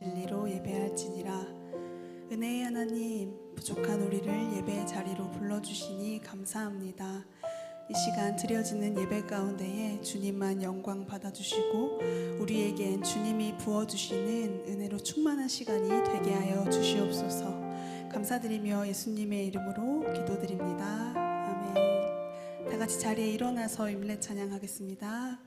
진리로 예배할지니라. 은혜의 하나님, 부족한 우리를 예배의 자리로 불러주시니 감사합니다. 이 시간 드려지는 예배 가운데에 주님만 영광 받아주시고 우리에겐 주님이 부어주시는 은혜로 충만한 시간이 되게 하여 주시옵소서. 감사드리며 예수님의 이름으로 기도드립니다. 아멘. 다 같이 자리에 일어나서 임례 찬양하겠습니다.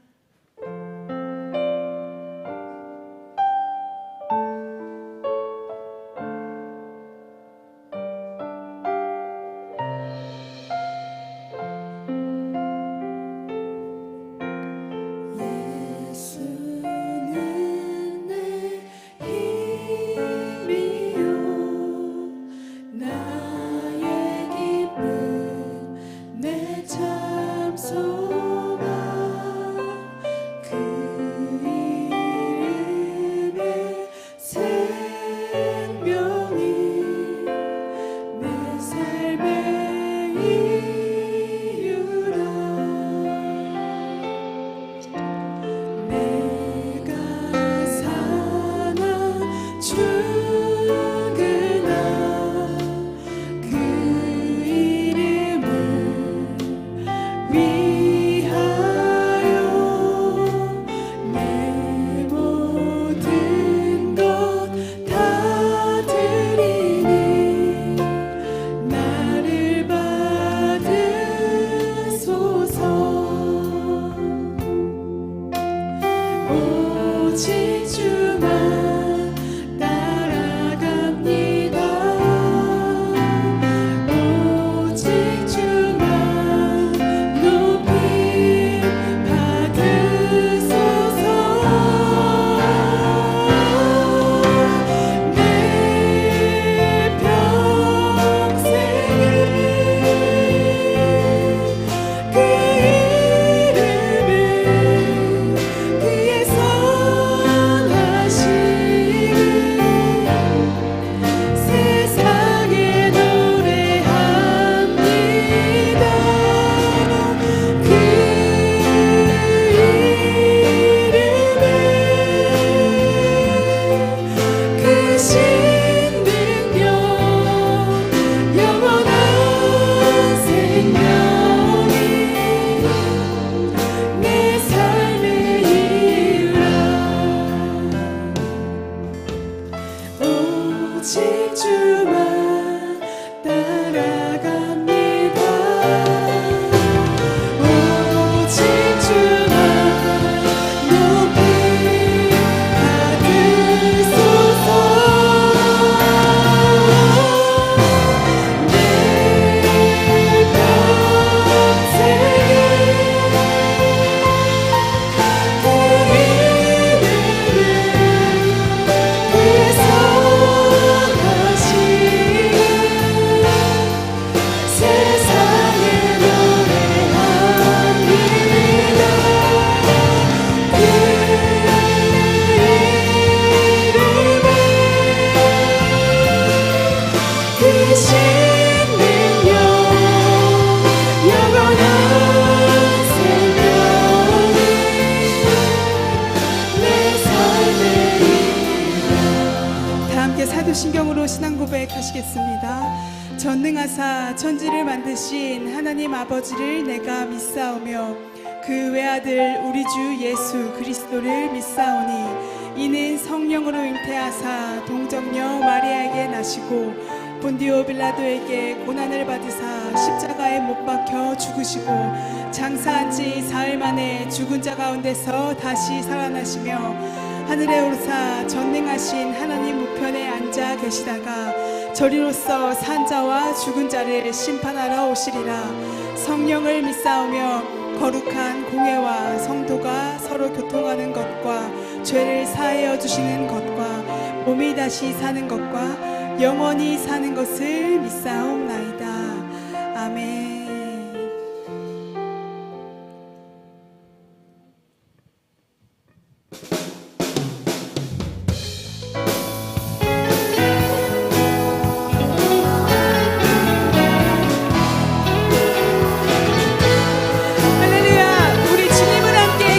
사도신경으로 신앙 고백하시겠습니다. 전능하사 천지를 만드신 하나님 아버지를 내가 믿사오며 그 외아들 우리 주 예수 그리스도를 믿사오니 이는 성령으로 잉태하사 동정녀 마리아에게 나시고 본디오 빌라도에게 고난을 받으사 십자가에 못 박혀 죽으시고 장사한 지 사흘 만에 죽은 자 가운데서 다시 살아나시며 하늘에 오르사 전능하신 하나님 우편에 앉아 계시다가 저리로서 산 자와 죽은 자를 심판하러 오시리라. 성령을 믿사오며 거룩한 공회와 성도가 서로 교통하는 것과 죄를 사하여 주시는 것과 몸이 다시 사는 것과 영원히 사는 것을 믿사옵나이다. 아멘.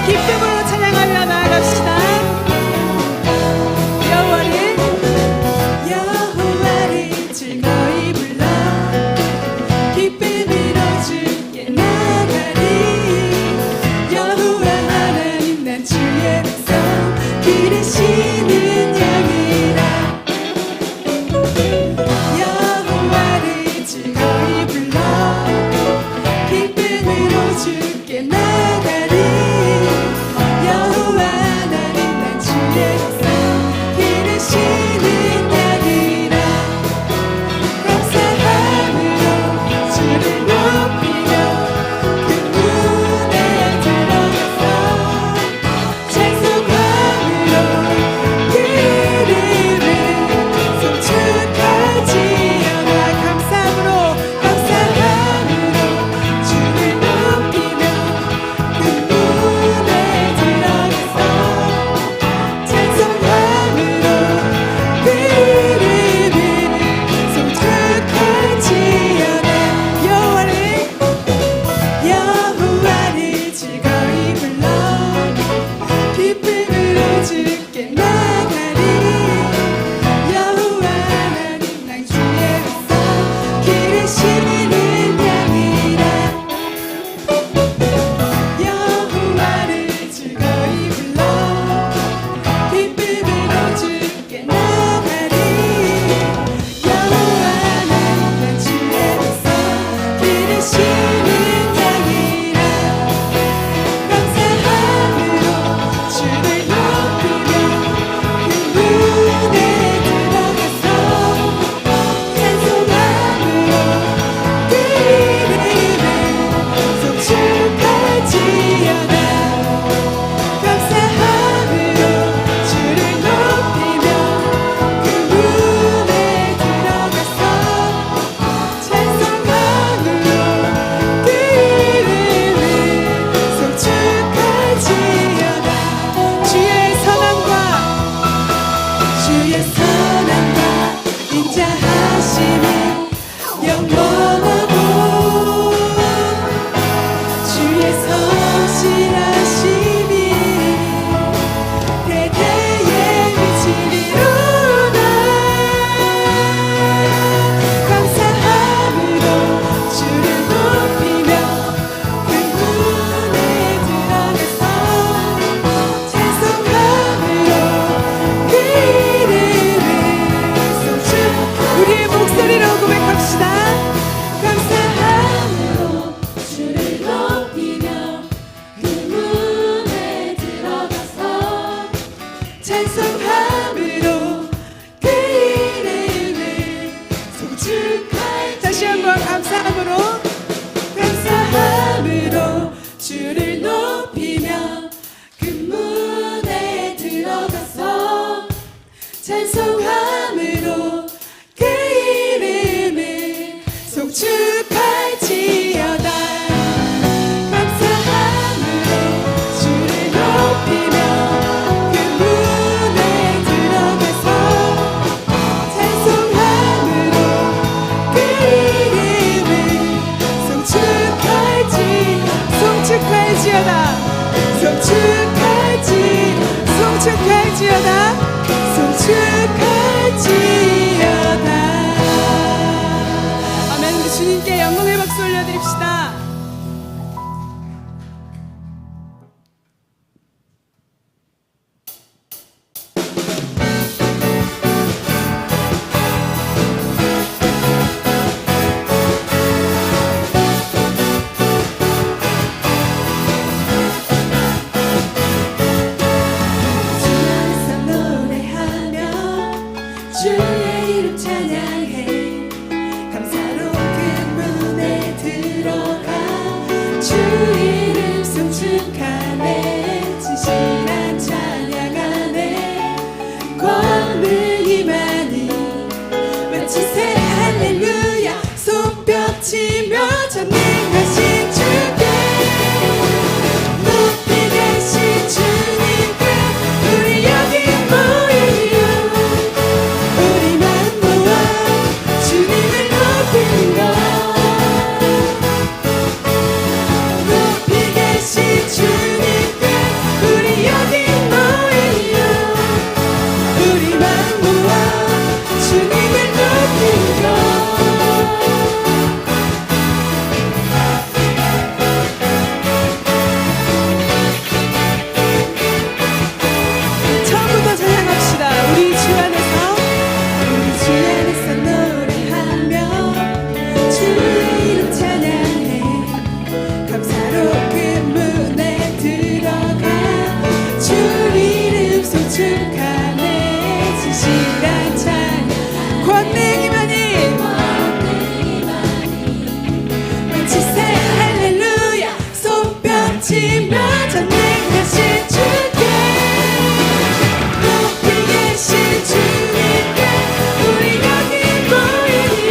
기쁨으로 찬양하며 나아갑시다. 여호와를 찬송함으로 그 이름을 송축할 다시 한번 감사함으로 주를 높이며 그 문에 들어가서 찬송함으로 그 이름을 송축할지어다. 감사함으로 주를 높이며 그 문에 들어가서 찬송함으로 그 이름을 송축할지어다. 송축할지어다. 아멘. 우리 주님께 영광의 박수 올려드립시다. 주의 이름 찬양해 감사로 그 문에 들어가 주 이름 송축하네 진실한 찬양하네 권능이 많이 외치세 할렐루야 손뼉치며 전능하신 주께 높이 계신 주님께 우리 여기 모이며 우리만 모아 주님을 높이는 것 높이 계신 주님께 우리 여기 모이며 우리만 모아 주님을 높이는 것 처음부터 찬양합시다. 우리 주 안에서 노래하며 주의 이름 찬양해 감사로 그 문에 들어가 주 이름 송축하네 진실한 찬양 권능이 많이 외치세 할렐루야 손뼉치며 전능하신 주께 높이 계신 주님께 우리 여기 모이며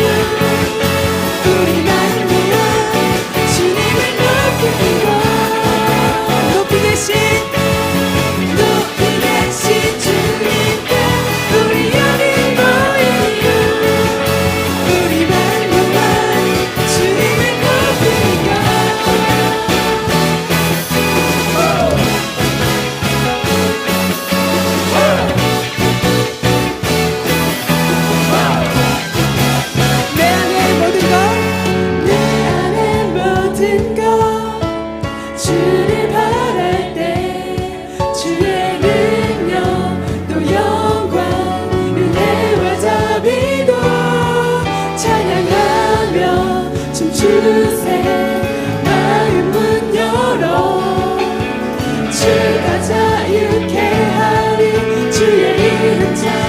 우리만 모아 주님을 높이는 것 높이 계신 주님께 우리 여기 모이며 우리만 모아 주님을 높이는 것 내 안에 모든 것 주를 바랄 때 주의 능력 또 영광 은혜와 자비도 찬양하며 춤추세 마음 문 열어 주가 자유케 하리 주의 이름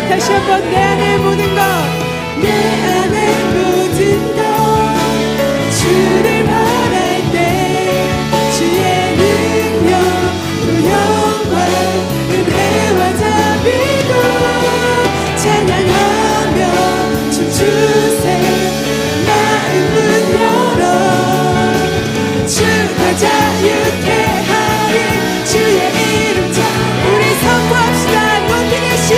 다시 한번 내 안에 모든 것 내 안에 모든 것 주를 바랄 때 주의 능력 또 영광 은혜와 자비도 찬양하며 춤추세 마음 문 열어 주가 자유케 하리 주의 이름 우리 선포합시다. 높이 계신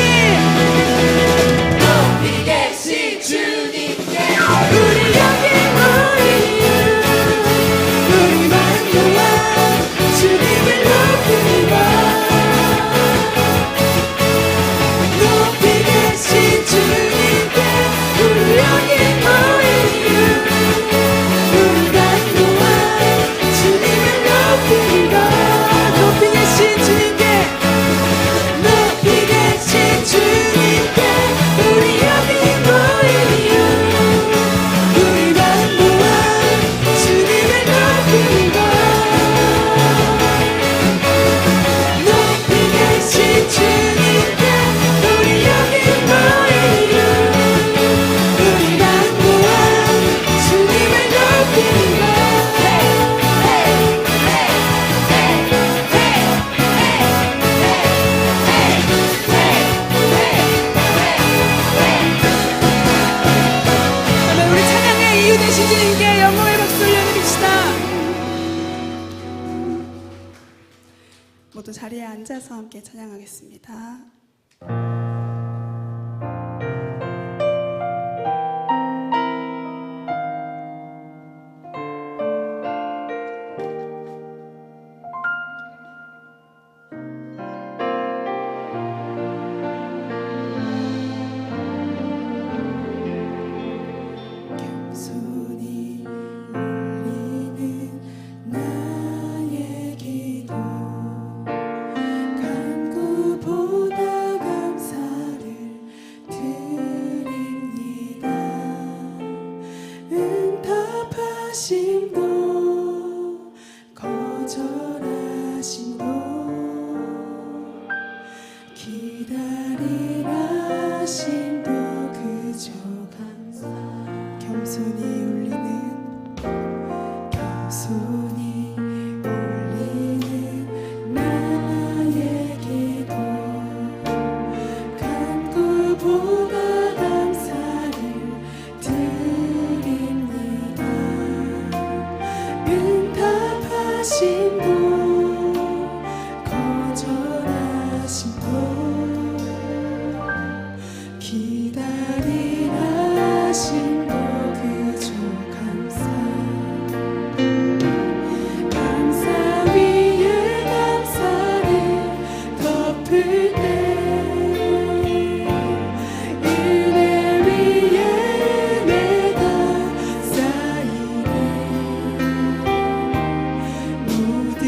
자리에 앉아서 함께 찬양하겠습니다. 심도 거절하심도 기다리라 심도 그저 감사 겸손히 울리는 나의 기도 간구보다 감사를 드립니다. 응답하심도 거절하심도 기다리라 심도 그저 감사 위에 감사를 덮을 때 은혜 위에 은혜가 쌓이네. 모든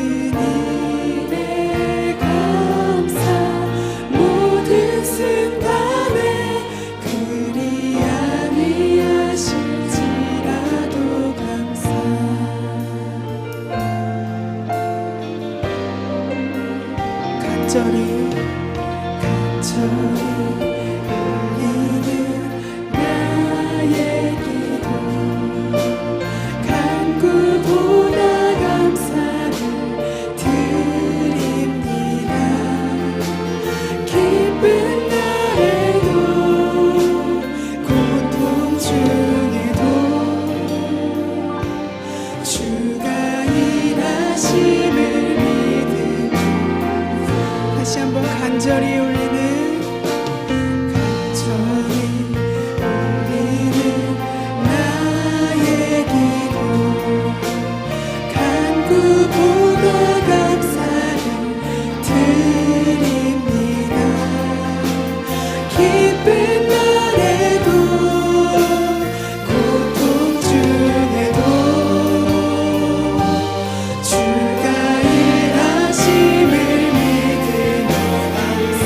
일에 감사 모든 순간에 그리 아니하실지라도 감사 간절히 울리는 나의 기도 간구보다 감사를 드립니다. 기쁜 날에도 고통 중에도 주가 일하심을 믿으며 다시 한번 간절히 울리는 나의 기도 간구보다 감사를 드립니다. 기쁜 날에도 고통 중에도 주가 일하심을 믿으며 감사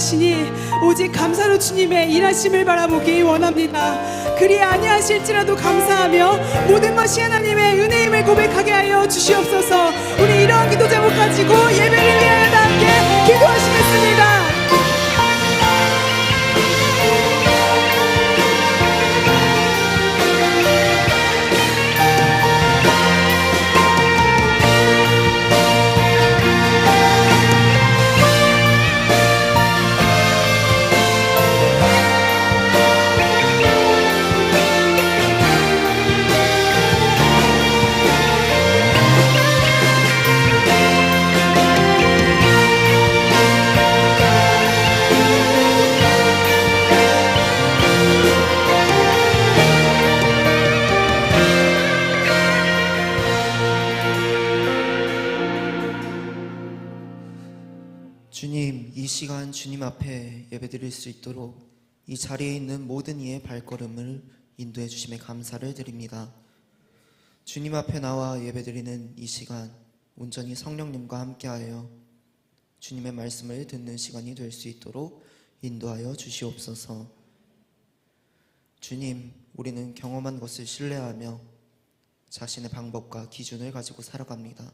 아시니 오직 감사로 주님의 일하심을 바라보기 원합니다. 그리 아니하실지라도 감사하며 모든 것이 하나님의 은혜임을 고백하게 하여 주시옵소서. 우리 이러한 기도 제목 가지고 예배를 위하여 다 함께 기도하시겠습니다. 주님, 이 시간 주님 앞에 예배드릴 수 있도록 이 자리에 있는 모든 이의 발걸음을 인도해 주심에 감사를 드립니다. 주님 앞에 나와 예배드리는 이 시간 온전히 성령님과 함께하여 주님의 말씀을 듣는 시간이 될 수 있도록 인도하여 주시옵소서. 주님, 우리는 경험한 것을 신뢰하며 자신의 방법과 기준을 가지고 살아갑니다.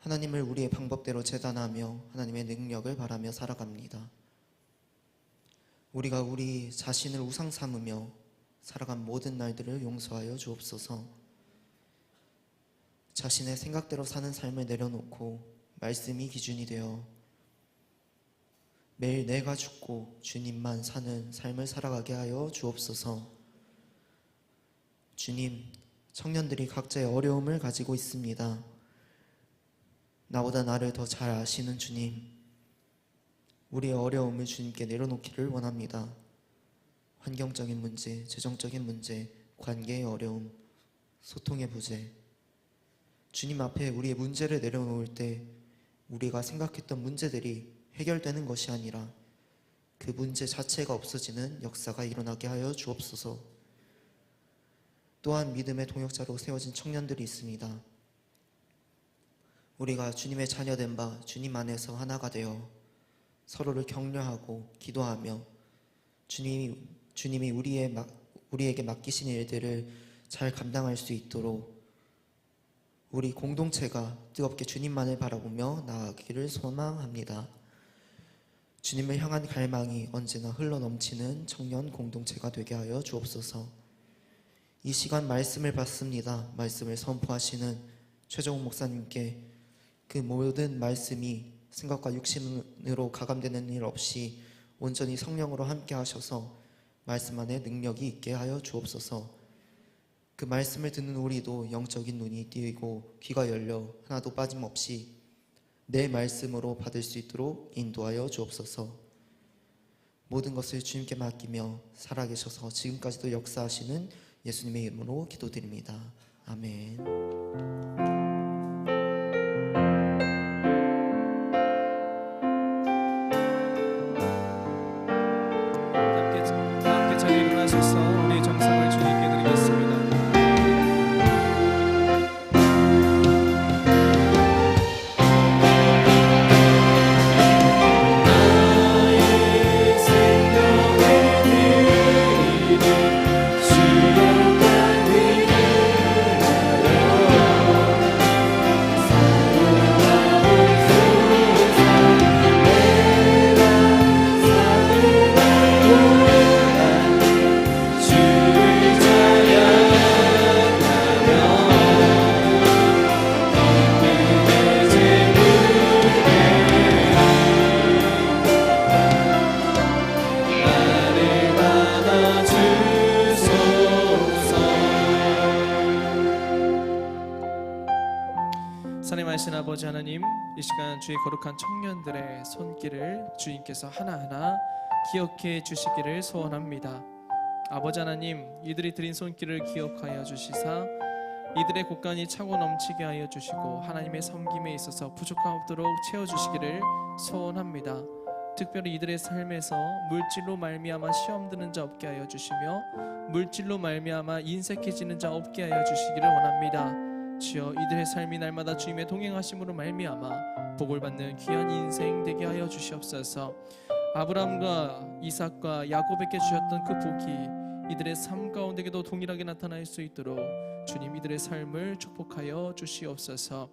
하나님을 우리의 방법대로 재단하며 하나님의 능력을 바라며 살아갑니다. 우리가 우리 자신을 우상 삼으며 살아간 모든 날들을 용서하여 주옵소서. 자신의 생각대로 사는 삶을 내려놓고 말씀이 기준이 되어 매일 내가 죽고 주님만 사는 삶을 살아가게 하여 주옵소서. 주님, 청년들이 각자의 어려움을 가지고 있습니다. 나보다 나를 더 잘 아시는 주님, 우리의 어려움을 주님께 내려놓기를 원합니다. 환경적인 문제, 재정적인 문제, 관계의 어려움, 소통의 부재, 주님 앞에 우리의 문제를 내려놓을 때 우리가 생각했던 문제들이 해결되는 것이 아니라 그 문제 자체가 없어지는 역사가 일어나게 하여 주옵소서. 또한 믿음의 동역자로 세워진 청년들이 있습니다. 우리가 주님의 자녀된 바 주님 안에서 하나가 되어 서로를 격려하고 기도하며 주님이 우리에게 맡기신 일들을 잘 감당할 수 있도록 우리 공동체가 뜨겁게 주님만을 바라보며 나아가기를 소망합니다. 주님을 향한 갈망이 언제나 흘러넘치는 청년 공동체가 되게 하여 주옵소서. 이 시간 말씀을 받습니다. 말씀을 선포하시는 최정욱 목사님께 그 모든 말씀이 생각과 육신으로 가감되는 일 없이 온전히 성령으로 함께 하셔서 말씀 안에 능력이 있게 하여 주옵소서. 그 말씀을 듣는 우리도 영적인 눈이 띄고 귀가 열려 하나도 빠짐없이 내 말씀으로 받을 수 있도록 인도하여 주옵소서. 모든 것을 주님께 맡기며 살아계셔서 지금까지도 역사하시는 예수님의 이름으로 기도드립니다. 아멘. 우리 정성을 주님께 드리겠습니다. 살림하신 아버지 하나님, 이 시간 주의 거룩한 청년들의 손길을 주님께서 하나하나 기억해 주시기를 소원합니다. 아버지 하나님, 이들이 드린 손길을 기억하여 주시사 이들의 곳간이 차고 넘치게 하여 주시고 하나님의 섬김에 있어서 부족함 없도록 채워주시기를 소원합니다. 특별히 이들의 삶에서 물질로 말미암아 시험 드는 자 없게 하여 주시며 물질로 말미암아 인색해지는 자 없게 하여 주시기를 원합니다. 주여, 이들의 삶이 날마다 주님의 동행하심으로 말미암아 복을 받는 귀한 인생 되게 하여 주시옵소서. 아브라함과 이삭과 야곱에게 주셨던 그 복이 이들의 삶 가운데에도 동일하게 나타날 수 있도록 주님 이들의 삶을 축복하여 주시옵소서.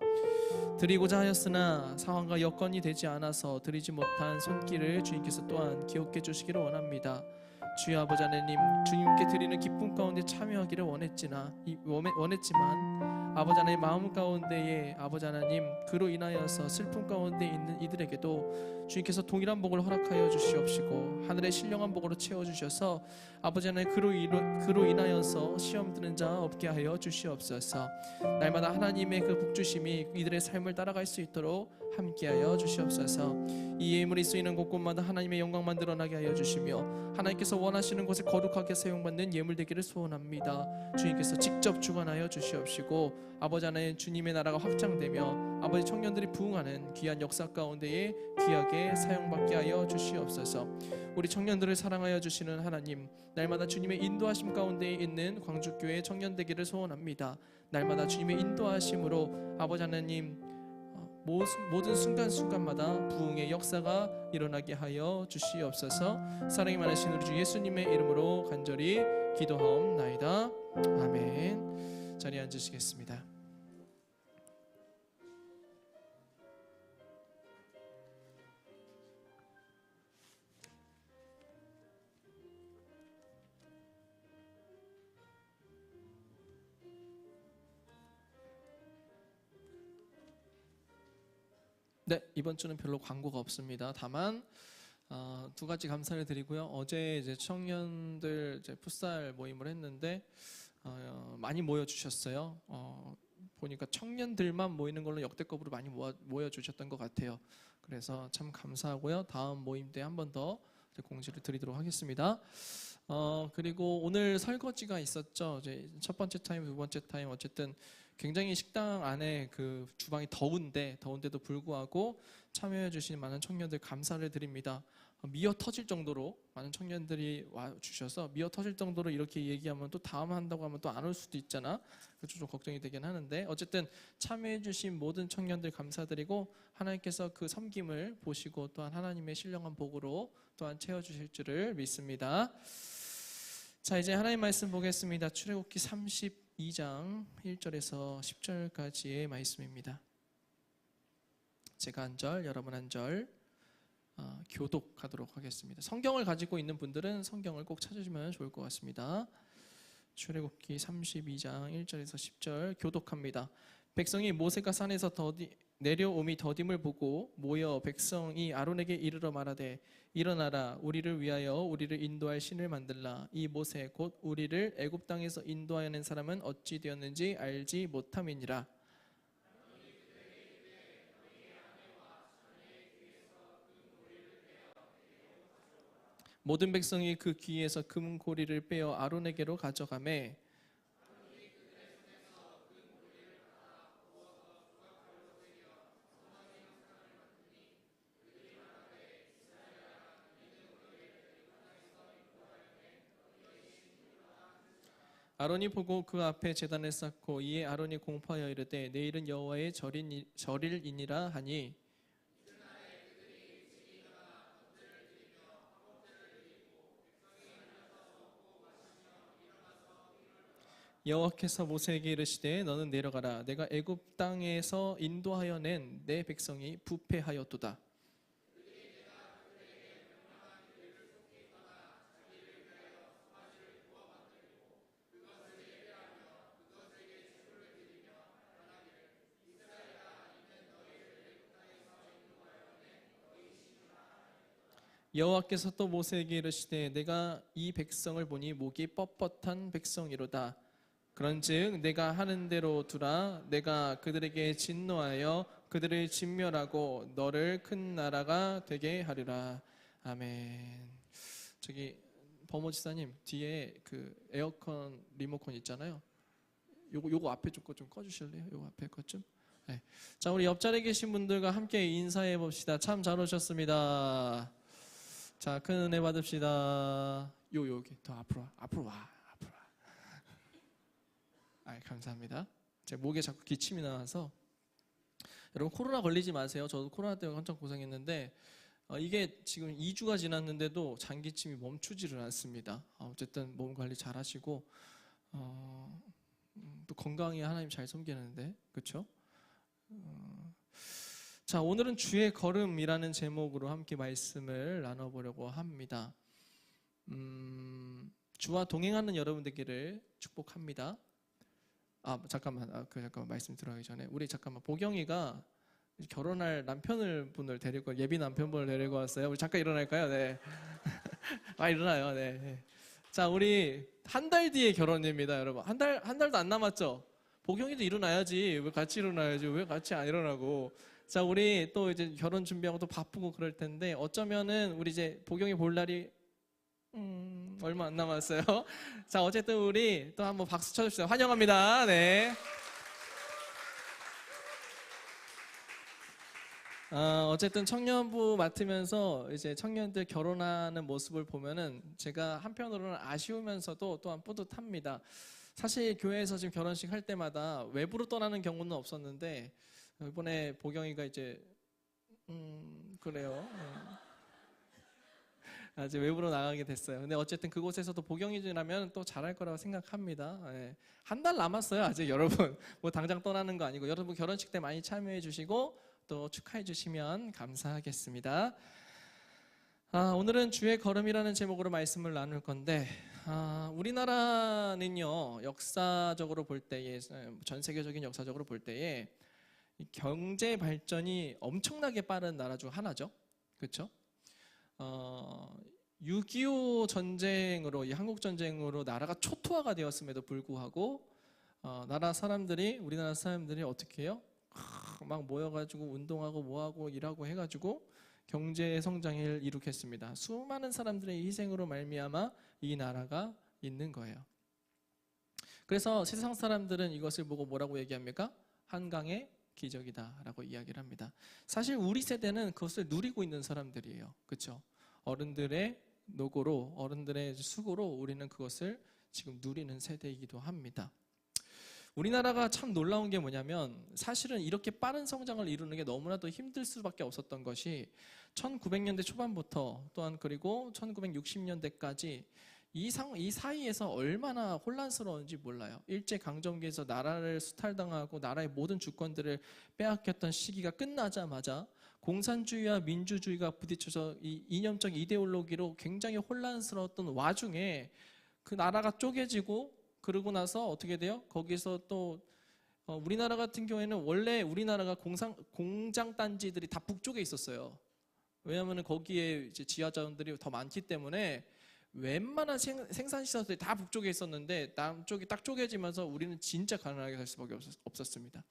드리고자 하였으나 상황과 여건이 되지 않아서 드리지 못한 손길을 주님께서 또한 기억해 주시기를 원합니다. 주여 아버지 하나님, 주님께 드리는 기쁨 가운데 참여하기를 원했지만 아버지 하나님 마음 가운데에 아버지 하나님 그로 인하여서 슬픔 가운데 있는 이들에게도 주님께서 동일한 복을 허락하여 주시옵시고 하늘의 신령한 복으로 채워주셔서 아버지 하나님 그로 인하여서 시험 드는 자 없게 하여 주시옵소서. 날마다 하나님의 그 복주심이 이들의 삶을 따라갈 수 있도록 함께하여 주시옵소서. 이 예물이 쓰이는 곳곳마다 하나님의 영광만 드러나게 하여 주시며 하나님께서 원하시는 곳에 거룩하게 사용받는 예물 되기를 소원합니다. 주님께서 직접 주관하여 주시옵시고 아버지 하나님 주님의 나라가 확장되며 아버지 청년들이 부흥하는 귀한 역사 가운데에 귀하게 사용받게 하여 주시옵소서. 우리 청년들을 사랑하여 주시는 하나님, 날마다 주님의 인도하심 가운데 있는 광주교회 청년 되기를 소원합니다. 날마다 주님의 인도하심으로 아버지 하나님 모든 순간순간마다 부흥의 역사가 일어나게 하여 주시옵소서. 사랑이 많으신 우리 주 예수님의 이름으로 간절히 기도하옵나이다. 아멘. 자리에 앉으시겠습니다. 네, 이번 주는 별로 광고가 없습니다. 다만 두 가지 감사를 드리고요. 어제 이제 청년들 이제 풋살 모임을 했는데 많이 모여 주셨어요. 보니까 청년들만 모이는 걸로 역대급으로 많이 모여 주셨던 것 같아요. 그래서 참 감사하고요. 다음 모임 때 한 번 더 공지를 드리도록 하겠습니다. 그리고 오늘 설거지가 있었죠. 이제 첫 번째 타임, 두 번째 타임 어쨌든 굉장히 식당 안에 그 주방이 더운데도 불구하고 참여해 주신 많은 청년들 감사를 드립니다. 미어 터질 정도로 많은 청년들이 와 주셔서 미어 터질 정도로 이렇게 얘기하면 또 다음 한다고 하면 또 안 올 수도 있잖아. 그래서 좀 걱정이 되긴 하는데 어쨌든 참여해 주신 모든 청년들 감사드리고 하나님께서 그 섬김을 보시고 또한 하나님의 신령한 복으로 또한 채워 주실 줄을 믿습니다. 자, 이제 하나님 말씀 보겠습니다. 출애굽기 32장 1절에서 10절까지의 말씀입니다. 제가 한 절, 여러분 한 절 교독하도록 하겠습니다. 성경을 가지고 있는 분들은 성경을 꼭 찾으시면 좋을 것 같습니다. 출애굽기 32장 1절에서 10절 교독합니다. 백성이 모세가 산에서 내려옴이 더딤을 보고 모여 백성이 아론에게 이르러 말하되 일어나라 우리를 위하여 우리를 인도할 신을 만들라. 이 모세 곧 우리를 애굽 땅에서 인도하여 낸 사람은 어찌 되었는지 알지 못함이니라. 모든 백성이 그 귀에서 금고리를 빼어 아론에게로 가져가매 아론이 보고 그 앞에 제단을 쌓고 이에 아론이 공포하여 이르되 내일은 여호와의 절일이니라 하니 여호와께서 모세에게 이르시되 너는 내려가라 내가 애굽 땅에서 인도하여 낸 내 백성이 부패하였도다. 여호와께서 또 모세에게 이르시되 내가 이 백성을 보니 목이 뻣뻣한 백성이로다. 그런즉 내가 하는 대로 두라. 내가 그들에게 진노하여 그들을 진멸하고 너를 큰 나라가 되게 하리라. 아멘. 저기 버모 지사님 뒤에 그 에어컨 리모컨 있잖아요. 요거 앞에 좀 꺼주실래요? 요거 앞에 것 좀. 네. 자, 우리 옆자리에 계신 분들과 함께 인사해 봅시다. 참 잘 오셨습니다. 자, 큰 은혜 받읍시다. 여기 더 앞으로 와. 감사합니다. 제 목에 자꾸 기침이 나와서 여러분 코로나 걸리지 마세요. 저도 코로나 때문에 한참 고생했는데 이게 지금 2주가 지났는데도 장기침이 멈추지를 않습니다. 어쨌든 몸 관리 잘 하시고 또 건강히 하나님 잘 섬기는데 그렇죠? 자, 오늘은 주의 걸음이라는 제목으로 함께 말씀을 나눠보려고 합니다. 주와 동행하는 여러분 되기를 축복합니다. 잠깐만 말씀 들어가기 전에 우리 잠깐만 보경이가 결혼할 남편분을 데리고 예비 남편분을 데리고 왔어요. 우리 잠깐 일어날까요? 네. 일어나요. 네. 자, 우리 한 달 뒤에 결혼입니다, 여러분. 한 달도 안 남았죠? 보경이도 일어나야지. 왜 같이 일어나야지? 왜 같이 안 일어나고? 자, 우리 또 이제 결혼 준비하고 또 바쁘고 그럴 텐데 어쩌면은 우리 이제 보경이 볼 날이 얼마 안 남았어요. 자, 어쨌든 우리 또 한번 박수 쳐줍시다. 환영합니다. 네. 어쨌든 청년부 맡으면서 이제 청년들 결혼하는 모습을 보면은 제가 한편으로는 아쉬우면서도 또한 뿌듯합니다. 사실 교회에서 지금 결혼식 할 때마다 외부로 떠나는 경우는 없었는데 이번에 보경이가 이제 그래요. 이제 외부로 나가게 됐어요. 근데 어쨌든 그곳에서도 보경이라면 또 잘할 거라고 생각합니다. 예. 한 달 남았어요, 아직 여러분. 뭐 당장 떠나는 거 아니고 여러분 결혼식 때 많이 참여해 주시고 또 축하해 주시면 감사하겠습니다. 오늘은 주의 걸음이라는 제목으로 말씀을 나눌 건데 우리나라는요 역사적으로 볼 때에 전 세계적인 역사적으로 볼 때에 경제 발전이 엄청나게 빠른 나라 중 하나죠. 그렇죠? 6.25 전쟁으로 이 한국 전쟁으로 나라가 초토화가 되었음에도 불구하고 우리나라 사람들이 어떻게 해요? 막 모여가지고 운동하고 뭐하고 일하고 해가지고 경제 성장을 이룩했습니다. 수많은 사람들의 희생으로 말미암아 이 나라가 있는 거예요. 그래서 세상 사람들은 이것을 보고 뭐라고 얘기합니까? 한강의 기적이다라고 이야기를 합니다. 사실 우리 세대는 그것을 누리고 있는 사람들이에요. 그렇죠? 어른들의 노고로, 어른들의 수고로 우리는 그것을 지금 누리는 세대이기도 합니다. 우리나라가 참 놀라운 게 뭐냐면 사실은 이렇게 빠른 성장을 이루는 게 너무나도 힘들 수밖에 없었던 것이 1900년대 초반부터 또한 그리고 1960년대까지 이 사이에서 얼마나 혼란스러운지 몰라요. 일제강점기에서 나라를 수탈당하고 나라의 모든 주권들을 빼앗겼던 시기가 끝나자마자 공산주의와 민주주의가 부딪혀서 이 이념적 이데올로기로 굉장히 혼란스러웠던 와중에 그 나라가 쪼개지고 그러고 나서 어떻게 돼요? 거기서 또 우리나라 같은 경우에는 원래 우리나라가 공장 단지들이 다 북쪽에 있었어요. 왜냐하면 거기에 이제 지하 자원들이 더 많기 때문에 웬만한 생산 시설들이 다 북쪽에 있었는데 남쪽이 딱 쪼개지면서 우리는 진짜 가난하게 살 수밖에 없었습니다.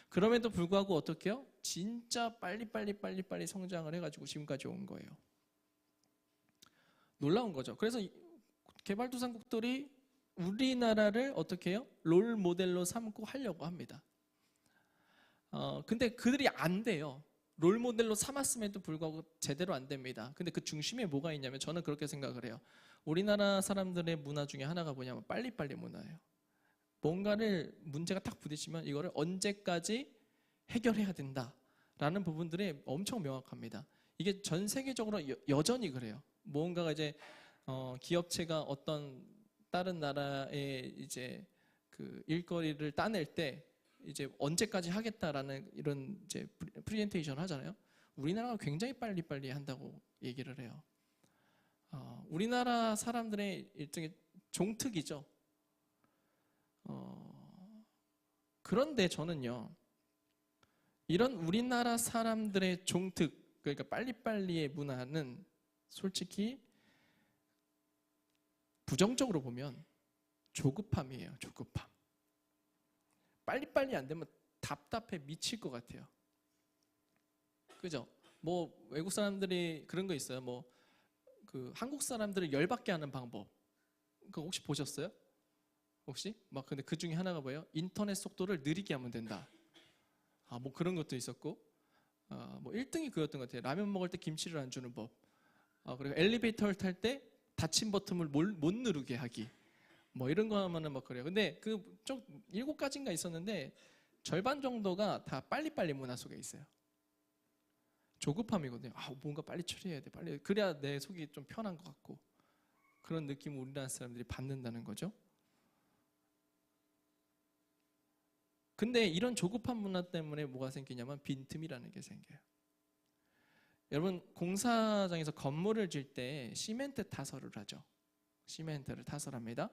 그럼에도 불구하고 어떻게 해요? 진짜 빨리 성장을 해가지고 지금까지 온 거예요. 놀라운 거죠. 그래서 개발도상국들이 우리나라를 어떻게 해요? 롤 모델로 삼고 하려고 합니다. 근데 그들이 안 돼요. 롤 모델로 삼았음에도 불구하고 제대로 안 됩니다. 근데 그 중심에 뭐가 있냐면 저는 그렇게 생각을 해요. 우리나라 사람들의 문화 중에 하나가 뭐냐면 빨리빨리 문화예요. 뭔가를 문제가 딱 부딪히면 이거를 언제까지 해결해야 된다라는 부분들이 엄청 명확합니다. 이게 전 세계적으로 여전히 그래요. 뭔가가 이제 기업체가 어떤 다른 나라의 이제 그 일거리를 따낼 때 이제 언제까지 하겠다라는 이런 이제 프레젠테이션 하잖아요. 우리나라가 굉장히 빨리빨리 한다고 얘기를 해요. 우리나라 사람들의 일종의 종특이죠. 그런데 저는요, 이런 우리나라 사람들의 종특, 그러니까 빨리빨리의 문화는 솔직히 부정적으로 보면 조급함이에요. 조급함. 빨리빨리 안 되면 답답해 미칠 것 같아요. 그죠? 뭐 외국 사람들이 그런 거 있어요. 뭐 그 한국 사람들을 열받게 하는 방법. 그거 혹시 보셨어요? 혹시? 막 근데 그 중에 하나가 뭐예요? 인터넷 속도를 느리게 하면 된다. 뭐 그런 것도 있었고, 뭐 1등이 그였던 것 같아요. 라면 먹을 때 김치를 안 주는 법. 그리고 엘리베이터를 탈 때 닫힌 버튼을 못 누르게 하기. 뭐 이런 거 하면은 막 그래요. 근데 그 좀 7가지인가 있었는데 절반 정도가 다 빨리빨리 문화 속에 있어요. 조급함이거든요. 뭔가 빨리 처리해야 돼. 빨리 그래야 내 속이 좀 편한 것 같고 그런 느낌을 우리나라 사람들이 받는다는 거죠. 근데 이런 조급한 문화 때문에 뭐가 생기냐면 빈틈이라는 게 생겨요. 여러분 공사장에서 건물을 질 때 시멘트 타설을 하죠. 시멘트를 타설합니다.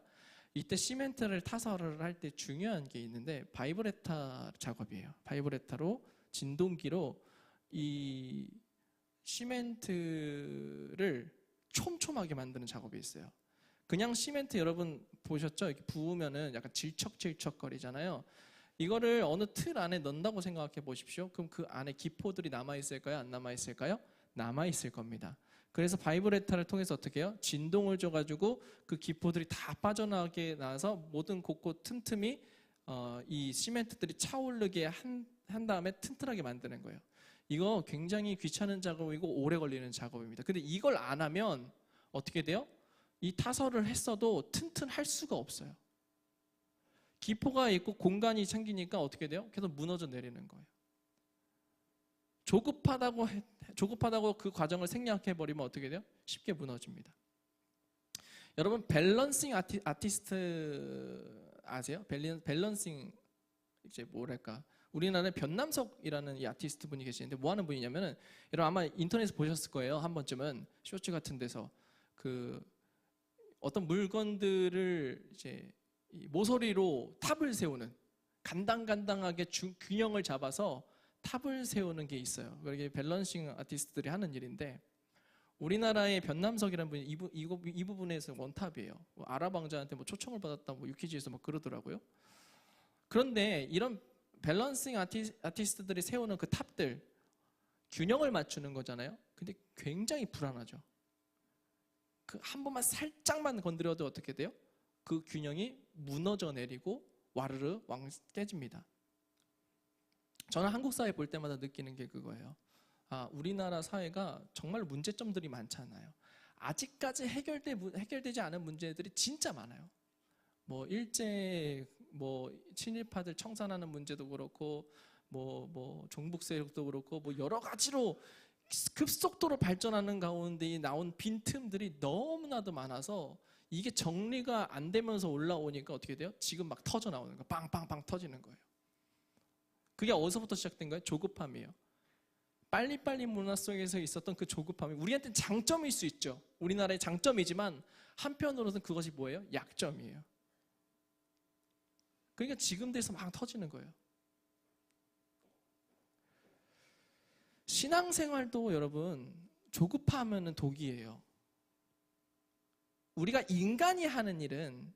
이때 시멘트를 타설을 할 때 중요한 게 있는데 바이브레타 작업이에요. 바이브레타로 진동기로 이 시멘트를 촘촘하게 만드는 작업이 있어요. 그냥 시멘트 여러분 보셨죠? 이렇게 부으면은 약간 질척질척 거리잖아요. 이거를 어느 틀 안에 넣는다고 생각해 보십시오. 그럼 그 안에 기포들이 남아 있을까요? 안 남아 있을까요? 남아 있을 겁니다. 그래서 바이브레타를 통해서 어떻게 해요? 진동을 줘가지고 그 기포들이 다 빠져나가게 나와서 모든 곳곳 틈틈이 이 시멘트들이 차오르게 한 다음에 튼튼하게 만드는 거예요. 이거 굉장히 귀찮은 작업이고 오래 걸리는 작업입니다. 근데 이걸 안 하면 어떻게 돼요? 이 타설을 했어도 튼튼할 수가 없어요. 기포가 있고 공간이 생기니까 어떻게 돼요? 계속 무너져 내리는 거예요. 조급하다고 그 과정을 생략해 버리면 어떻게 돼요? 쉽게 무너집니다. 여러분 밸런싱 아티스트 아세요? 밸런싱 이제 뭐랄까? 우리나라에 변남석이라는 이 아티스트 분이 계시는데 뭐 하는 분이냐면은 여러분 아마 인터넷에서 보셨을 거예요. 한 번쯤은 쇼츠 같은 데서 그 어떤 물건들을 이제 이 모서리로 탑을 세우는 간당간당하게 균형을 잡아서 탑을 세우는 게 있어요. 그게 밸런싱 아티스트들이 하는 일인데 우리나라의 변남석이라는 분이 이 부분에서 원탑이에요. 뭐 아랍왕자한테 뭐 초청을 받았다 뭐 유키지에서 막 그러더라고요. 그런데 이런 밸런싱 아티스트들이 세우는 그 탑들 균형을 맞추는 거잖아요. 근데 굉장히 불안하죠. 그 한 번만 살짝만 건드려도 어떻게 돼요? 그 균형이 무너져 내리고 와르르 왕 깨집니다. 저는 한국 사회 볼 때마다 느끼는 게 그거예요. 우리나라 사회가 정말 문제점들이 많잖아요. 아직까지 해결되지 않은 문제들이 진짜 많아요. 뭐 일제 친일파들 청산하는 문제도 그렇고 뭐 종북 세력도 그렇고 뭐 여러 가지로 급속도로 발전하는 가운데 나온 빈틈들이 너무나도 많아서 이게 정리가 안 되면서 올라오니까 어떻게 돼요? 지금 막 터져 나오는 거예요. 빵빵빵 터지는 거예요. 그게 어디서부터 시작된 거예요? 조급함이에요. 빨리빨리 문화 속에서 있었던 그 조급함이 우리한테는 장점일 수 있죠. 우리나라의 장점이지만 한편으로는 그것이 뭐예요? 약점이에요. 그러니까 지금 돼서 막 터지는 거예요. 신앙생활도 여러분 조급하면 독이에요. 우리가 인간이 하는 일은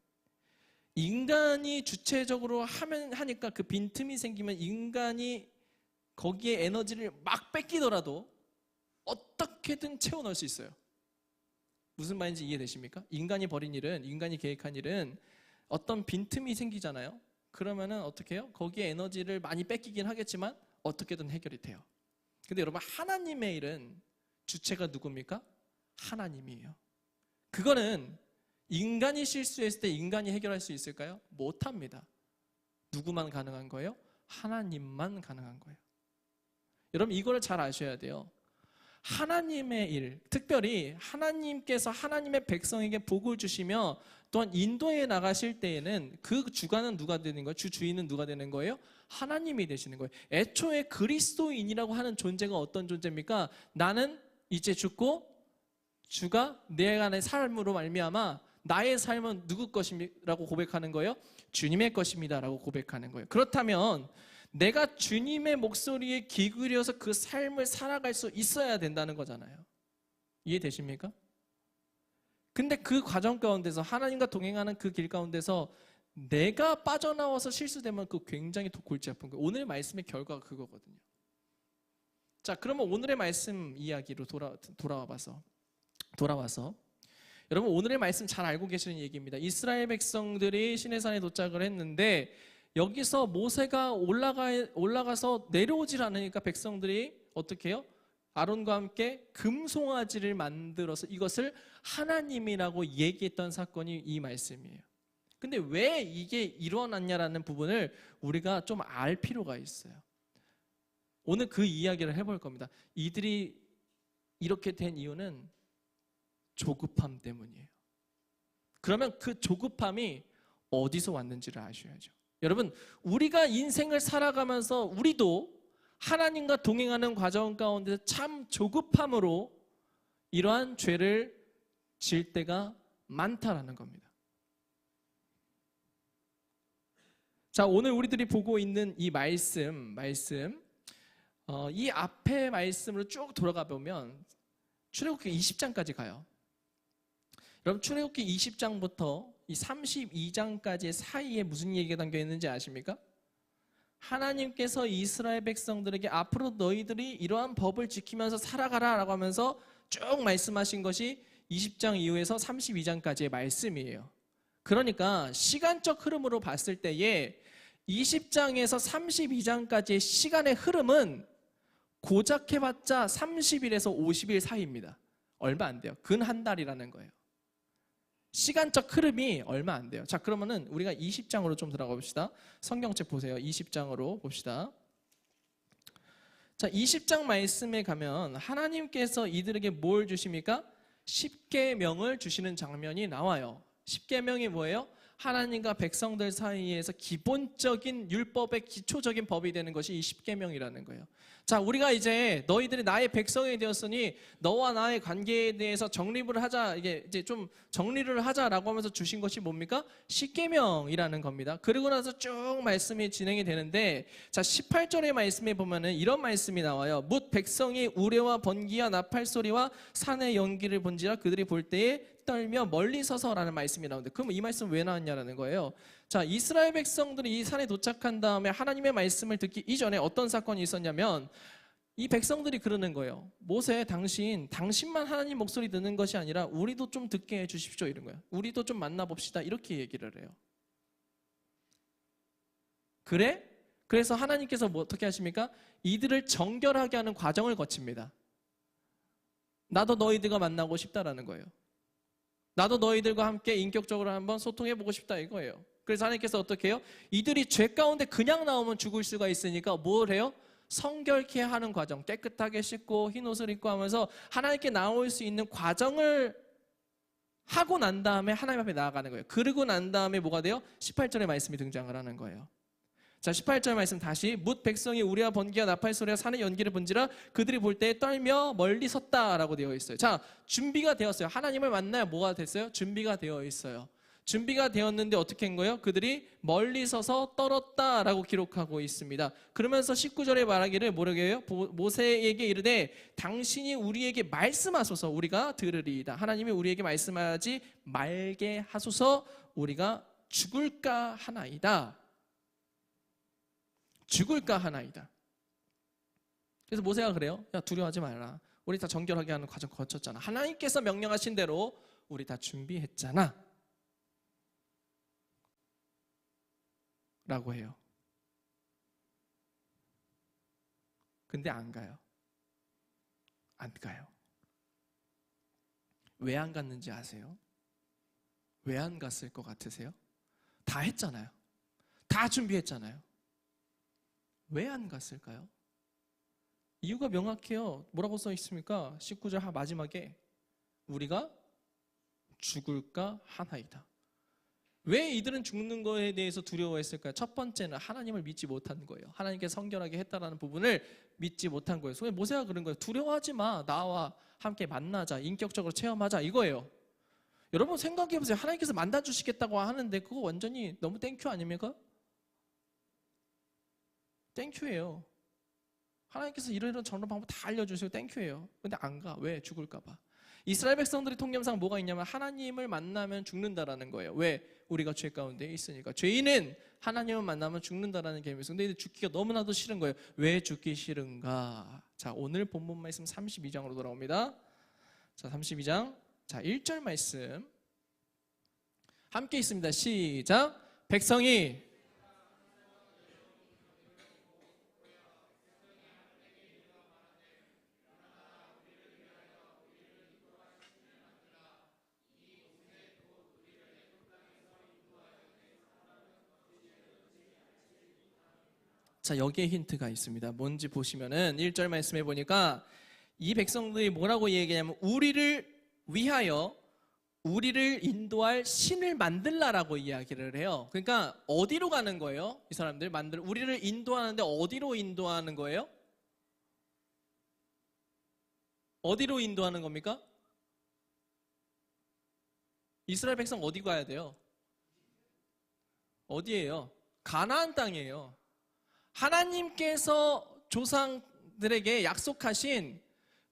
인간이 주체적으로 하니까 그 빈틈이 생기면 인간이 거기에 에너지를 막 뺏기더라도 어떻게든 채워 넣을 수 있어요. 무슨 말인지 이해되십니까? 인간이 벌인 일은, 인간이 계획한 일은 어떤 빈틈이 생기잖아요. 그러면은 어떻게 해요? 거기에 에너지를 많이 뺏기긴 하겠지만 어떻게든 해결이 돼요. 근데 여러분 하나님의 일은 주체가 누굽니까? 하나님이에요. 그거는 인간이 실수했을 때 인간이 해결할 수 있을까요? 못합니다. 누구만 가능한 거예요? 하나님만 가능한 거예요. 여러분 이걸 잘 아셔야 돼요. 하나님의 일, 특별히 하나님께서 하나님의 백성에게 복을 주시며 또한 인도에 나가실 때에는 그 주관은 누가 되는 거예요? 주인은 누가 되는 거예요? 하나님이 되시는 거예요. 애초에 그리스도인이라고 하는 존재가 어떤 존재입니까? 나는 이제 죽고 주가 내 안의 삶으로 말미암아 나의 삶은 누구 것이라고 고백하는 거예요? 주님의 것입니다 라고 고백하는 거예요. 그렇다면 내가 주님의 목소리에 귀 기울여서 그 삶을 살아갈 수 있어야 된다는 거잖아요. 이해되십니까? 근데 그 과정 가운데서 하나님과 동행하는 그 길 가운데서 내가 빠져나와서 실수되면 그 굉장히 골치 아픈 거예요. 오늘 말씀의 결과가 그거거든요. 자, 그러면 오늘의 말씀 이야기로 돌아와서 여러분 오늘의 말씀 잘 알고 계시는 얘기입니다. 이스라엘 백성들이 시내산에 도착을 했는데 여기서 모세가 올라가서 내려오질 않으니까 백성들이 어떻게 해요? 아론과 함께 금송아지를 만들어서 이것을 하나님이라고 얘기했던 사건이 이 말씀이에요. 근데 왜 이게 일어났냐라는 부분을 우리가 좀 알 필요가 있어요. 오늘 그 이야기를 해볼 겁니다. 이들이 이렇게 된 이유는 조급함 때문이에요. 그러면 그 조급함이 어디서 왔는지를 아셔야죠. 여러분, 우리가 인생을 살아가면서 우리도 하나님과 동행하는 과정 가운데 참 조급함으로 이러한 죄를 지을 때가 많다라는 겁니다. 자, 오늘 우리들이 보고 있는 이 말씀, 이 앞에 말씀으로 쭉 돌아가 보면 출애굽기 20장까지 가요. 여러분, 출애굽기 20장부터 이 32장까지의 사이에 무슨 얘기가 담겨 있는지 아십니까? 하나님께서 이스라엘 백성들에게 앞으로 너희들이 이러한 법을 지키면서 살아가라 라고 하면서 쭉 말씀하신 것이 20장 이후에서 32장까지의 말씀이에요. 그러니까 시간적 흐름으로 봤을 때에 20장에서 32장까지의 시간의 흐름은 고작 해봤자 30일에서 50일 사이입니다. 얼마 안 돼요. 근 한 달이라는 거예요. 시간적 흐름이 얼마 안 돼요. 자, 그러면은 우리가 20장으로 좀 들어가 봅시다. 성경책 보세요. 20장으로 봅시다. 자, 20장 말씀에 가면 하나님께서 이들에게 뭘 주십니까? 십계명을 주시는 장면이 나와요. 십계명이 뭐예요? 하나님과 백성들 사이에서 기본적인 율법의 기초적인 법이 되는 것이 이 십계명이라는 거예요. 자, 우리가 이제 너희들이 나의 백성이 되었으니 너와 나의 관계에 대해서 정립을 하자, 이제 좀 정리를 하자라고 하면서 주신 것이 뭡니까? 십계명이라는 겁니다. 그리고 나서 쭉 말씀이 진행이 되는데, 자, 18절의 말씀에 보면은 이런 말씀이 나와요. 뭇 백성이 우레와 번기와 나팔 소리와 산의 연기를 본지라 그들이 볼 때에 떨며 멀리 서서라는 말씀이 나오는데, 그럼 이 말씀 왜 나왔냐라는 거예요. 자, 이스라엘 백성들이 이 산에 도착한 다음에 하나님의 말씀을 듣기 이전에 어떤 사건이 있었냐면, 이 백성들이 그러는 거예요. 모세, 당신만 하나님 목소리 듣는 것이 아니라 우리도 좀 듣게 해주십시오, 이런 거예요. 우리도 좀 만나봅시다, 이렇게 얘기를 해요. 그래? 그래서 하나님께서 뭐 어떻게 하십니까? 이들을 정결하게 하는 과정을 거칩니다. 나도 너희들과 만나고 싶다라는 거예요. 나도 너희들과 함께 인격적으로 한번 소통해보고 싶다, 이거예요. 그래서 하나님께서 어떻게 해요? 이들이 죄 가운데 그냥 나오면 죽을 수가 있으니까 뭘 해요? 성결케 하는 과정, 깨끗하게 씻고 흰 옷을 입고 하면서 하나님께 나올 수 있는 과정을 하고 난 다음에 하나님 앞에 나아가는 거예요. 그러고 난 다음에 뭐가 돼요? 18절의 말씀이 등장을 하는 거예요. 자, 18절 말씀 다시. 뭇 백성이 우리와 번기와 나팔 소리와 산의 연기를 본지라 그들이 볼 때에 떨며 멀리 섰다라고 되어 있어요. 자, 준비가 되었어요. 하나님을 만나야 뭐가 됐어요? 준비가 되어 있어요. 준비가 되었는데 어떻게 한 거예요? 그들이 멀리 서서 떨었다라고 기록하고 있습니다. 그러면서 19절에 말하기를 뭐라고 해요? 모세에게 이르되 당신이 우리에게 말씀하소서 우리가 들으리이다. 하나님이 우리에게 말씀하지 말게 하소서 우리가 죽을까 하나이다. 죽을까 하나이다. 그래서 모세가 그래요. 야, 두려워하지 말라. 우리 다 정결하게 하는 과정 거쳤잖아. 하나님께서 명령하신 대로 우리 다 준비했잖아. 라고 해요. 근데 안 가요. 안 가요. 왜 안 갔는지 아세요? 왜 안 갔을 것 같으세요? 다 했잖아요. 다 준비했잖아요. 왜 안 갔을까요? 이유가 명확해요. 뭐라고 써 있습니까? 19절 마지막에 우리가 죽을까 하나이다. 왜 이들은 죽는 거에 대해서 두려워했을까요? 첫 번째는 하나님을 믿지 못한 거예요. 하나님께 성결하게 했다라는 부분을 믿지 못한 거예요. 그래서 모세가 그런 거예요. 두려워하지 마. 나와 함께 만나자. 인격적으로 체험하자. 이거예요. 여러분 생각해보세요. 하나님께서 만나주시겠다고 하는데 그거 완전히 너무 땡큐 아닙니까? 땡큐예요. 하나님께서 이런 저런 방법 다 알려주시고 땡큐예요. 근데 안 가. 왜? 죽을까 봐. 이스라엘 백성들의 통념상 뭐가 있냐면 하나님을 만나면 죽는다라는 거예요. 왜? 우리가 죄 가운데 있으니까. 죄인은 하나님을 만나면 죽는다라는 개념이 있어요. 근데 죽기가 너무나도 싫은 거예요. 왜 죽기 싫은가? 자, 오늘 본문 말씀 32장으로 돌아옵니다. 자, 32장. 자, 1절 말씀 함께 있습니다. 시작. 백성이 자, 여기에 힌트가 있습니다. 뭔지 보시면은 1절 말씀해 보니까 이 백성들이 뭐라고 얘기하냐면 우리를 위하여 우리를 인도할 신을 만들라라고 이야기를 해요. 그러니까 어디로 가는 거예요? 이 사람들 우리를 인도하는데 어디로 인도하는 거예요? 어디로 인도하는 겁니까? 이스라엘 백성 어디 가야 돼요? 어디예요? 가나안 땅이에요. 하나님께서 조상들에게 약속하신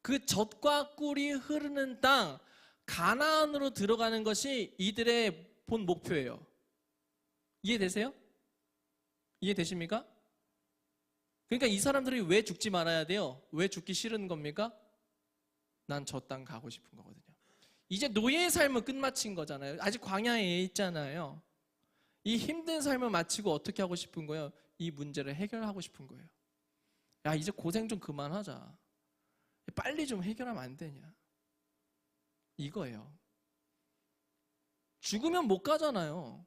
그 젖과 꿀이 흐르는 땅 가나안으로 들어가는 것이 이들의 본 목표예요. 이해되세요? 이해되십니까? 그러니까 이 사람들이 왜 죽지 말아야 돼요? 왜 죽기 싫은 겁니까? 난 저 땅 가고 싶은 거거든요. 이제 노예의 삶은 끝마친 거잖아요. 아직 광야에 있잖아요. 이 힘든 삶을 마치고 어떻게 하고 싶은 거예요? 이 문제를 해결하고 싶은 거예요. 야, 이제 고생 좀 그만하자. 빨리 좀 해결하면 안 되냐? 이거예요. 죽으면 못 가잖아요.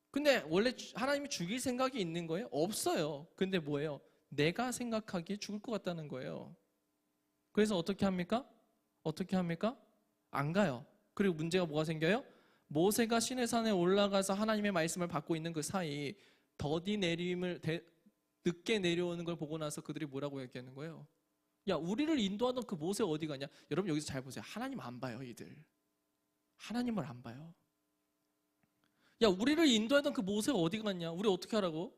근데 원래 하나님이 죽일 생각이 있는 거예요? 없어요. 근데 뭐예요? 내가 생각하기에 죽을 것 같다는 거예요. 그래서 어떻게 합니까? 안 가요. 그리고 문제가 뭐가 생겨요? 모세가 시내산에 올라가서 하나님의 말씀을 받고 있는 그 사이 늦게 내려오는 걸 보고 나서 그들이 뭐라고 얘기하는 거예요? 야, 우리를 인도하던 그 모세 어디 가냐? 여러분 여기서 잘 보세요. 하나님 안 봐요, 이들. 하나님을 안 봐요. 야, 우리를 인도하던 그 모세가 어디 갔냐? 우리 어떻게 하라고?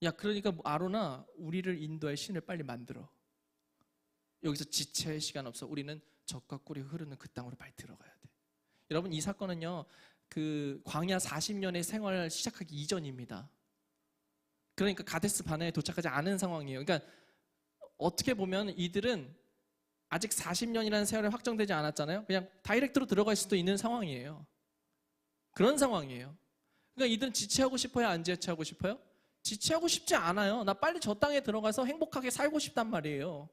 야, 그러니까 아론아, 우리를 인도할 신을 빨리 만들어. 여기서 지체할 시간 없어. 우리는 젖과 꿀이 흐르는 그 땅으로 빨리 들어가야 돼. 여러분, 이 사건은요, 그 광야 40년의 생활을 시작하기 이전입니다. 그러니까 가데스 바네에 도착하지 않은 상황이에요. 그러니까 어떻게 보면 이들은 아직 40년이라는 세월이 확정되지 않았잖아요. 그냥 다이렉트로 들어갈 수도 있는 상황이에요. 그런 상황이에요. 그러니까 이들은 지체하고 싶어요? 안 지체하고 싶어요? 지체하고 싶지 않아요. 나 빨리 저 땅에 들어가서 행복하게 살고 싶단 말이에요.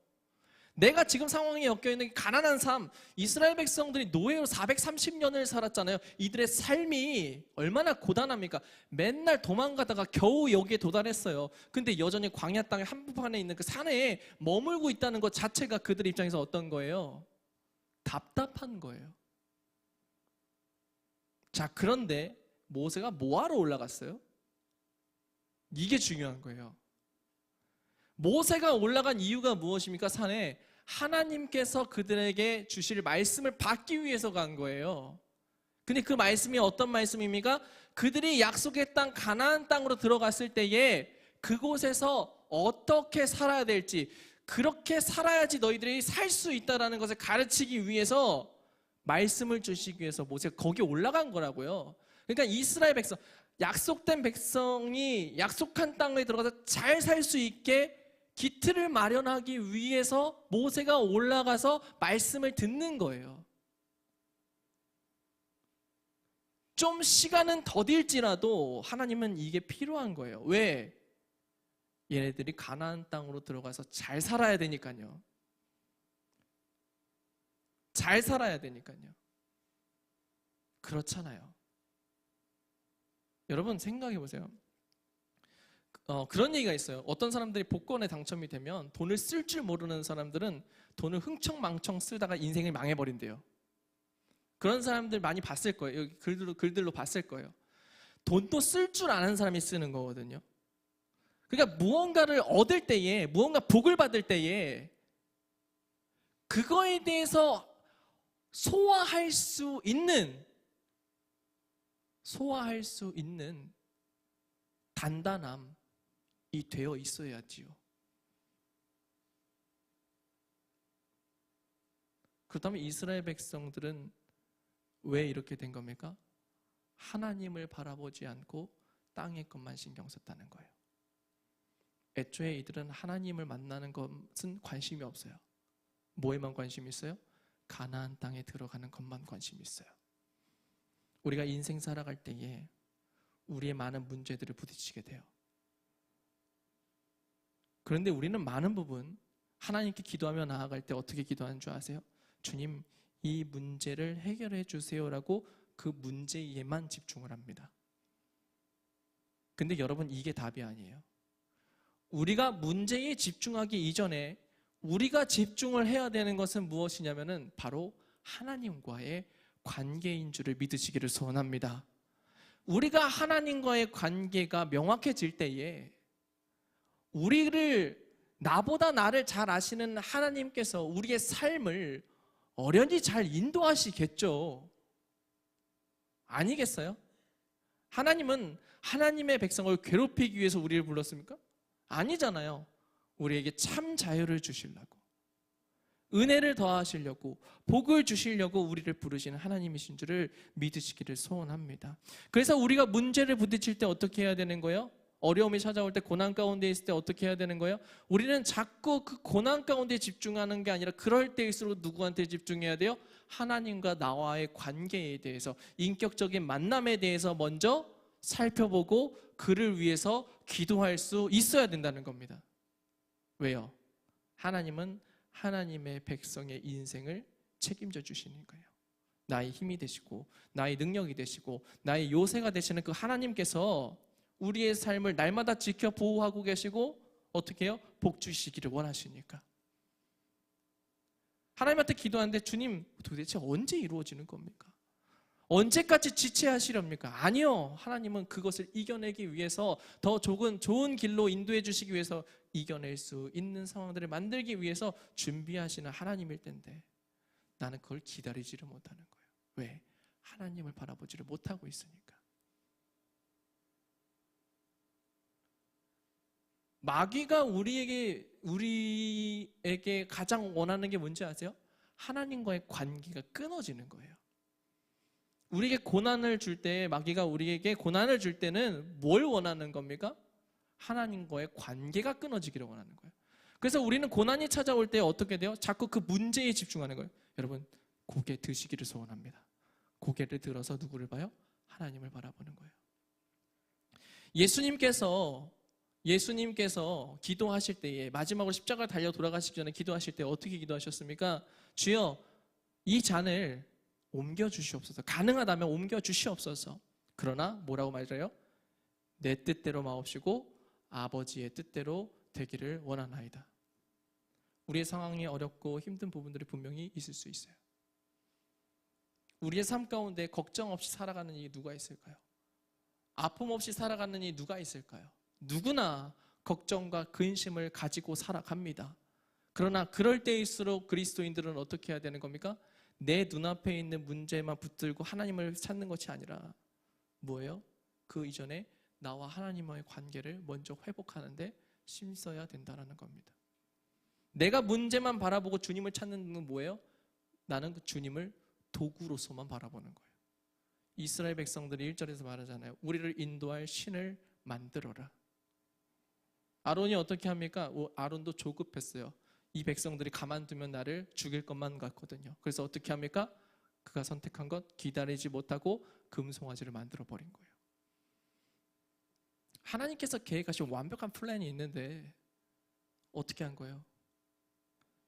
내가 지금 상황에 엮여있는 게 가난한 삶, 이스라엘 백성들이 노예로 430년을 살았잖아요. 이들의 삶이 얼마나 고단합니까? 맨날 도망가다가 겨우 여기에 도달했어요. 근데 여전히 광야 땅의 한복판에 있는 그 산에 머물고 있다는 것 자체가 그들 입장에서 어떤 거예요? 답답한 거예요. 자, 그런데 모세가 뭐하러 올라갔어요? 이게 중요한 거예요. 모세가 올라간 이유가 무엇입니까? 산에 하나님께서 그들에게 주실 말씀을 받기 위해서 간 거예요. 근데 그 말씀이 어떤 말씀입니까? 그들이 약속의 땅 가나안 땅으로 들어갔을 때에 그곳에서 어떻게 살아야 될지, 그렇게 살아야지 너희들이 살 수 있다는 것을 가르치기 위해서 말씀을 주시기 위해서 모세가 거기 올라간 거라고요. 그러니까 이스라엘 백성, 약속된 백성이 약속한 땅에 들어가서 잘 살 수 있게 기틀을 마련하기 위해서 모세가 올라가서 말씀을 듣는 거예요. 좀 시간은 더딜지라도 하나님은 이게 필요한 거예요. 왜? 얘네들이 가나안 땅으로 들어가서 잘 살아야 되니까요. 잘 살아야 되니까요. 그렇잖아요. 여러분 생각해 보세요. 그런 얘기가 있어요. 어떤 사람들이 복권에 당첨이 되면 돈을 쓸 줄 모르는 사람들은 돈을 흥청망청 쓰다가 인생을 망해버린대요. 그런 사람들 많이 봤을 거예요. 여기 글들로 봤을 거예요. 돈도 쓸 줄 아는 사람이 쓰는 거거든요. 그러니까 무언가를 얻을 때에, 무언가 복을 받을 때에 그거에 대해서 소화할 수 있는 단단함이 되어 있어야지요. 그렇다면 이스라엘 백성들은 왜 이렇게 된 겁니까? 하나님을 바라보지 않고 땅의 것만 신경 썼다는 거예요. 애초에 이들은 하나님을 만나는 것은 관심이 없어요. 뭐에만 관심이 있어요? 가나안 땅에 들어가는 것만 관심이 있어요. 우리가 인생 살아갈 때에 우리의 많은 문제들을 부딪히게 돼요. 그런데 우리는 많은 부분 하나님께 기도하며 나아갈 때 어떻게 기도하는 줄 아세요? 주님, 이 문제를 해결해 주세요라고 그 문제에만 집중을 합니다. 근데 여러분, 이게 답이 아니에요. 우리가 문제에 집중하기 이전에 우리가 집중을 해야 되는 것은 무엇이냐면은 바로 하나님과의 관계인 줄을 믿으시기를 소원합니다. 우리가 하나님과의 관계가 명확해질 때에 나보다 나를 잘 아시는 하나님께서 우리의 삶을 어련히 잘 인도하시겠죠. 아니겠어요? 하나님은 하나님의 백성을 괴롭히기 위해서 우리를 불렀습니까? 아니잖아요. 우리에게 참 자유를 주시려고, 은혜를 더하시려고, 복을 주시려고 우리를 부르시는 하나님이신 줄을 믿으시기를 소원합니다. 그래서 우리가 문제를 부딪힐 때 어떻게 해야 되는 거예요? 어려움이 찾아올 때, 고난 가운데 있을 때 어떻게 해야 되는 거예요? 우리는 자꾸 그 고난 가운데 집중하는 게 아니라 그럴 때일수록 누구한테 집중해야 돼요? 하나님과 나와의 관계에 대해서, 인격적인 만남에 대해서 먼저 살펴보고 그를 위해서 기도할 수 있어야 된다는 겁니다. 왜요? 하나님은 하나님의 백성의 인생을 책임져 주시는 거예요. 나의 힘이 되시고 나의 능력이 되시고 나의 요새가 되시는 그 하나님께서 우리의 삶을 날마다 지켜 보호하고 계시고 어떻게 해요? 복 주시기를 원하시니까. 하나님한테 기도하는데 주님, 도대체 언제 이루어지는 겁니까? 언제까지 지체하시렵니까? 아니요. 하나님은 그것을 이겨내기 위해서 더 좋은 길로 인도해 주시기 위해서, 이겨낼 수 있는 상황들을 만들기 위해서 준비하시는 하나님일 텐데 나는 그걸 기다리지를 못하는 거예요. 왜? 하나님을 바라보지를 못하고 있으니까. 마귀가 우리에게 가장 원하는 게 뭔지 아세요? 하나님과의 관계가 끊어지는 거예요. 우리에게 고난을 줄 때, 마귀가 우리에게 고난을 줄 때는 뭘 원하는 겁니까? 하나님과의 관계가 끊어지기를 원하는 거예요. 그래서 우리는 고난이 찾아올 때 어떻게 돼요? 자꾸 그 문제에 집중하는 거예요. 여러분, 고개 드시기를 소원합니다. 고개를 들어서 누구를 봐요? 하나님을 바라보는 거예요. 예수님께서 기도하실 때에, 마지막으로 십자가를 달려 돌아가시기 전에 기도하실 때 어떻게 기도하셨습니까? 주여, 이 잔을 옮겨 주시옵소서. 가능하다면 옮겨 주시옵소서. 그러나 뭐라고 말해요? 내 뜻대로 마옵시고 아버지의 뜻대로 되기를 원하나이다. 우리의 상황이 어렵고 힘든 부분들이 분명히 있을 수 있어요. 우리의 삶 가운데 걱정 없이 살아가는 이 누가 있을까요? 아픔 없이 살아가는 이 누가 있을까요? 누구나 걱정과 근심을 가지고 살아갑니다. 그러나 그럴 때일수록 그리스도인들은 어떻게 해야 되는 겁니까? 내 눈앞에 있는 문제만 붙들고 하나님을 찾는 것이 아니라 뭐예요? 그 이전에 나와 하나님과의 관계를 먼저 회복하는데 힘써야 된다는 겁니다. 내가 문제만 바라보고 주님을 찾는 건 뭐예요? 나는 그 주님을 도구로서만 바라보는 거예요. 이스라엘 백성들이 1절에서 말하잖아요. 우리를 인도할 신을 만들어라. 아론이 어떻게 합니까? 아론도 조급했어요. 이 백성들이 가만두면 나를 죽일 것만 같거든요. 그래서 어떻게 합니까? 그가 선택한 것, 기다리지 못하고 금송아지를 만들어 버린 거예요. 하나님께서 계획하신 완벽한 플랜이 있는데 어떻게 한 거예요?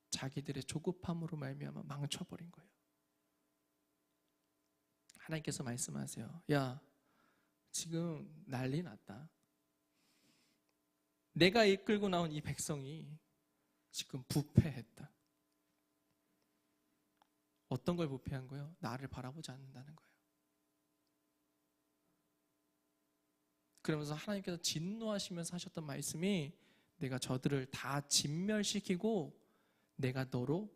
자기들의 조급함으로 말미암아 망쳐버린 거예요. 하나님께서 말씀하세요. 야, 지금 난리 났다. 내가 이끌고 나온 이 백성이 지금 부패했다. 어떤 걸 부패한 거예요? 나를 바라보지 않는다는 거예요. 그러면서 하나님께서 진노하시면서 하셨던 말씀이 내가 저들을 다 진멸시키고 내가 너로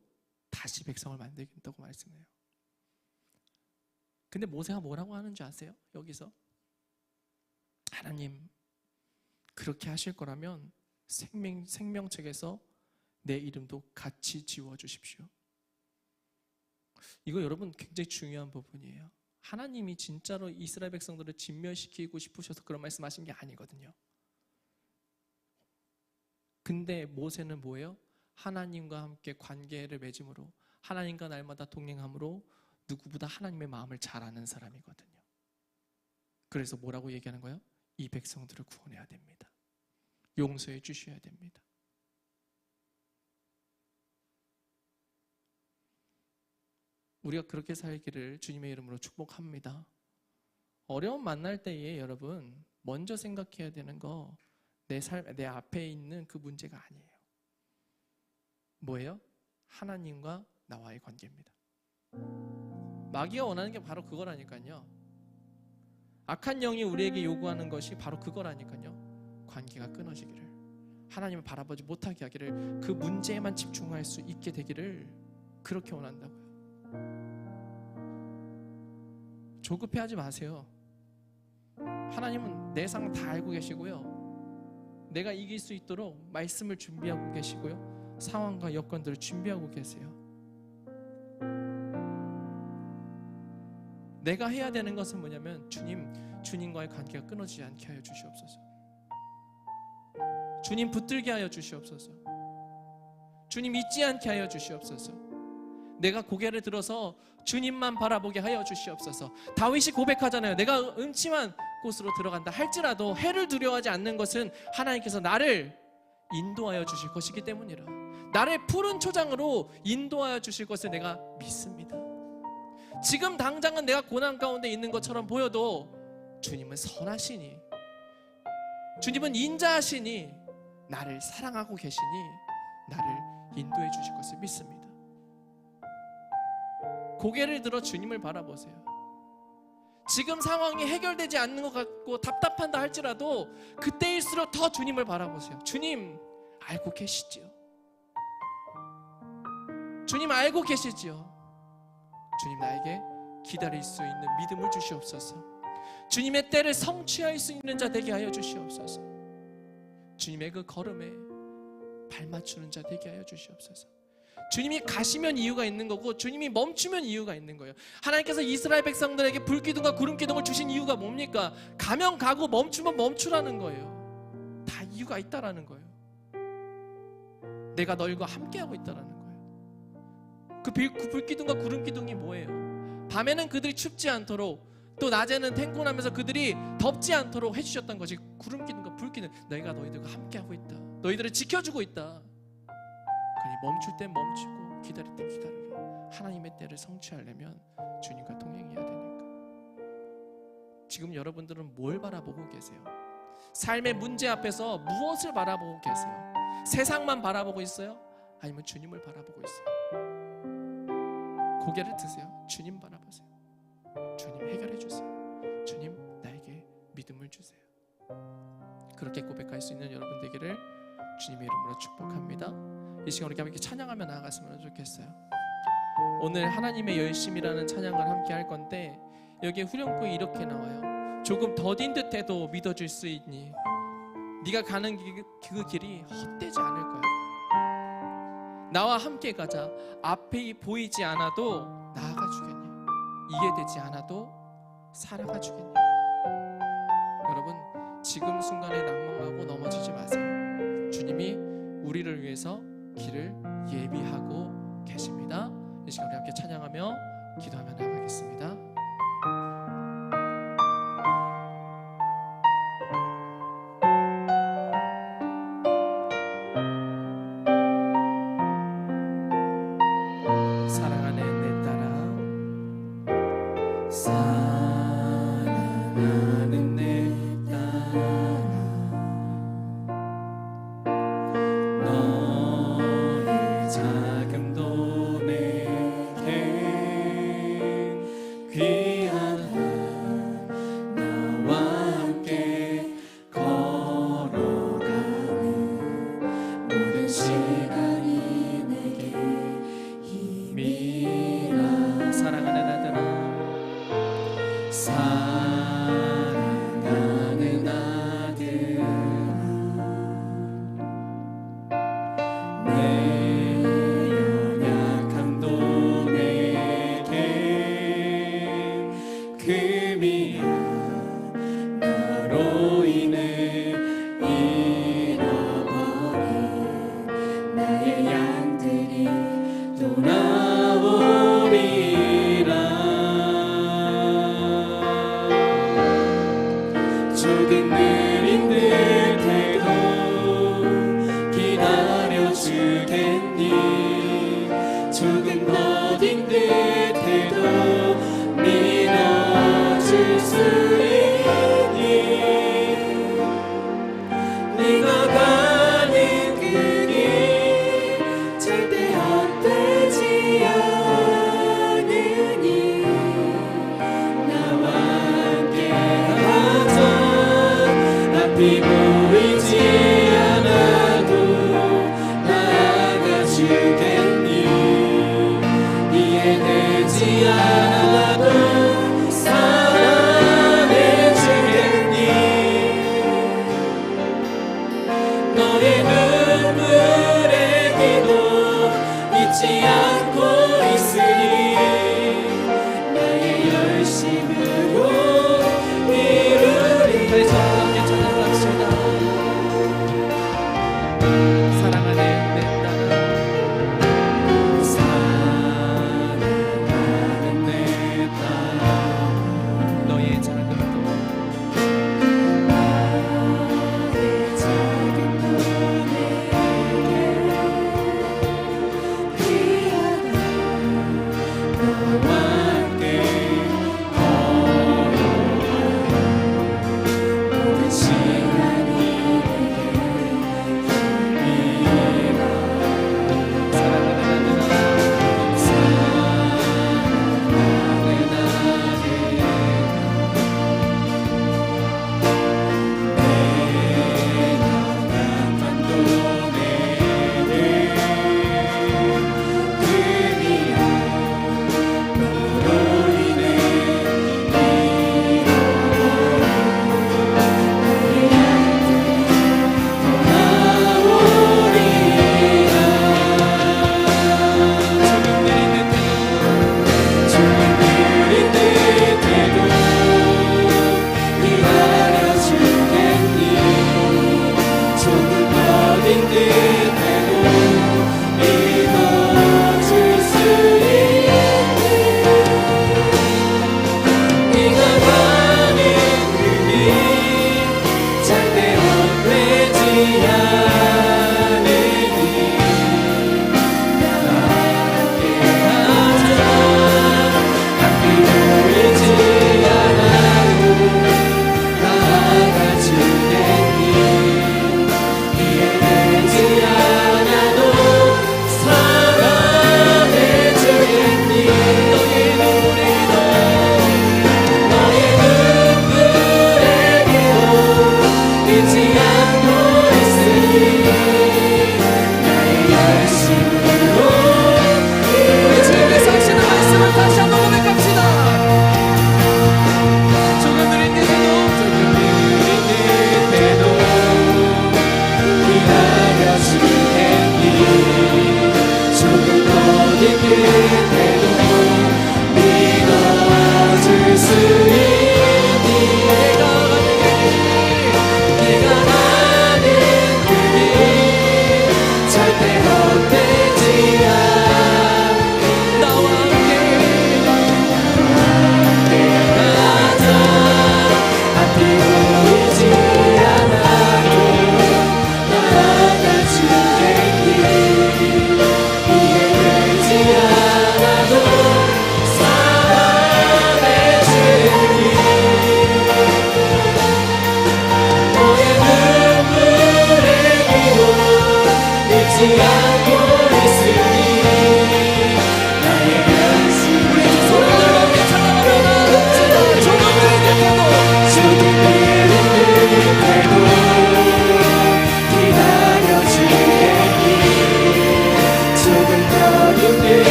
다시 백성을 만들겠다고 말씀해요. 근데 모세가 뭐라고 하는지 아세요? 여기서 하나님, 그렇게 하실 거라면 생명책에서 내 이름도 같이 지워주십시오. 이거 여러분 굉장히 중요한 부분이에요. 하나님이 진짜로 이스라엘 백성들을 진멸시키고 싶으셔서 그런 말씀하신 게 아니거든요. 근데 모세는 뭐예요? 하나님과 함께 관계를 맺음으로, 하나님과 날마다 동행함으로 누구보다 하나님의 마음을 잘 아는 사람이거든요. 그래서 뭐라고 얘기하는 거예요? 이 백성들을 구원해야 됩니다. 용서해 주셔야 됩니다. 우리가 그렇게 살기를 주님의 이름으로 축복합니다. 어려움 만날 때에 여러분, 먼저 생각해야 되는 거 내 앞에 있는 그 문제가 아니에요. 뭐예요? 하나님과 나와의 관계입니다. 마귀가 원하는 게 바로 그거라니까요. 악한 영이 우리에게 요구하는 것이 바로 그거라니까요. 관계가 끊어지기를, 하나님을 바라보지 못하게 하기를, 그 문제에만 집중할 수 있게 되기를 그렇게 원한다고요. 조급해하지 마세요. 하나님은 내 상황 다 알고 계시고요. 내가 이길 수 있도록 말씀을 준비하고 계시고요. 상황과 여건들을 준비하고 계세요. 내가 해야 되는 것은 뭐냐면 주님과의 관계가 끊어지지 않게 하여 주시옵소서. 주님 붙들게 하여 주시옵소서. 주님 잊지 않게 하여 주시옵소서. 내가 고개를 들어서 주님만 바라보게 하여 주시옵소서. 다윗이 고백하잖아요. 내가 음침한 곳으로 들어간다 할지라도 해를 두려워하지 않는 것은 하나님께서 나를 인도하여 주실 것이기 때문이라. 나를 푸른 초장으로 인도하여 주실 것을 내가 믿습니다. 지금 당장은 내가 고난 가운데 있는 것처럼 보여도 주님은 선하시니, 주님은 인자하시니, 나를 사랑하고 계시니 나를 인도해 주실 것을 믿습니다. 고개를 들어 주님을 바라보세요. 지금 상황이 해결되지 않는 것 같고 답답한다 할지라도 그때일수록 더 주님을 바라보세요. 주님 알고 계시지요. 주님 알고 계시지요. 주님 나에게 기다릴 수 있는 믿음을 주시옵소서. 주님의 때를 성취할 수 있는 자 되게 하여 주시옵소서. 주님의 그 걸음에 발맞추는 자 되게 하여 주시옵소서. 주님이 가시면 이유가 있는 거고 주님이 멈추면 이유가 있는 거예요. 하나님께서 이스라엘 백성들에게 불기둥과 구름기둥을 주신 이유가 뭡니까? 가면 가고 멈추면 멈추라는 거예요. 다 이유가 있다라는 거예요. 내가 너희와 함께하고 있다라는 거예요. 그 불기둥과 구름기둥이 뭐예요? 밤에는 그들이 춥지 않도록, 또 낮에는 탱고나면서 그들이 덥지 않도록 해주셨던 것이 구름기둥과 불기둥. 내가 너희들과 함께하고 있다, 너희들을 지켜주고 있다. 그러니 멈출 땐 멈추고 기다릴 땐 기다리라. 하나님의 때를 성취하려면 주님과 동행해야 되니까. 지금 여러분들은 뭘 바라보고 계세요? 삶의 문제 앞에서 무엇을 바라보고 계세요? 세상만 바라보고 있어요? 아니면 주님을 바라보고 있어요? 고개를 드세요. 주님 바라보세요. 주님 해결해 주세요. 주님 나에게 믿음을 주세요. 그렇게 고백할 수 있는 여러분 되기를 주님의 이름으로 축복합니다. 이 시간 우리가 함께 찬양하며 나아갔으면 좋겠어요. 오늘 하나님의 열심이라는 찬양을 함께 할 건데, 여기에 후렴구에 이렇게 나와요. 조금 더딘 듯해도 믿어줄 수 있니? 네가 가는 그 길이 헛되지 않을 거야. 나와 함께 가자. 앞이 보이지 않아도 나아가 주겠니? 이해되지 않아도 살아가 주겠니? 여러분, 지금 순간에 낭망하고 넘어지지 마세요. 주님이 우리를 위해서 길을 예비하고 계십니다. 이 시간 우리 함께 찬양하며 기도하며 나가겠습니다. 사랑하는 내 딸아, 사랑하는 내 딸아, 너의 작음도 내게 귀한 나와 함께 걸어가는 모든 시간이 내게 힘이라. 사랑하는 아들아, 사랑하는 아들아, 내 연약함도 내게 금이야. 나로 인해 잃어버린 나의 양들이 돌아오리라. 조금 느린 듯해도 기다려주겠니? 조금 더딘 듯해도 믿어줄 수 있니?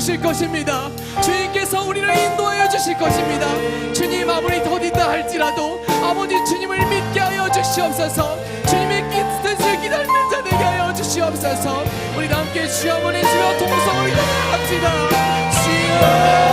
주실 것입니다. 주님께서 우리를 인도하여 주실 것입니다. 주님, 아무리 더딘다 할지라도 아버지 주님을 믿게 하여 주시옵소서. 주님의 뜻을 기다리는 자 되게 하여 주시옵소서. 우리 다 함께 주여 한번 외치며 통성을 합시다. 주여.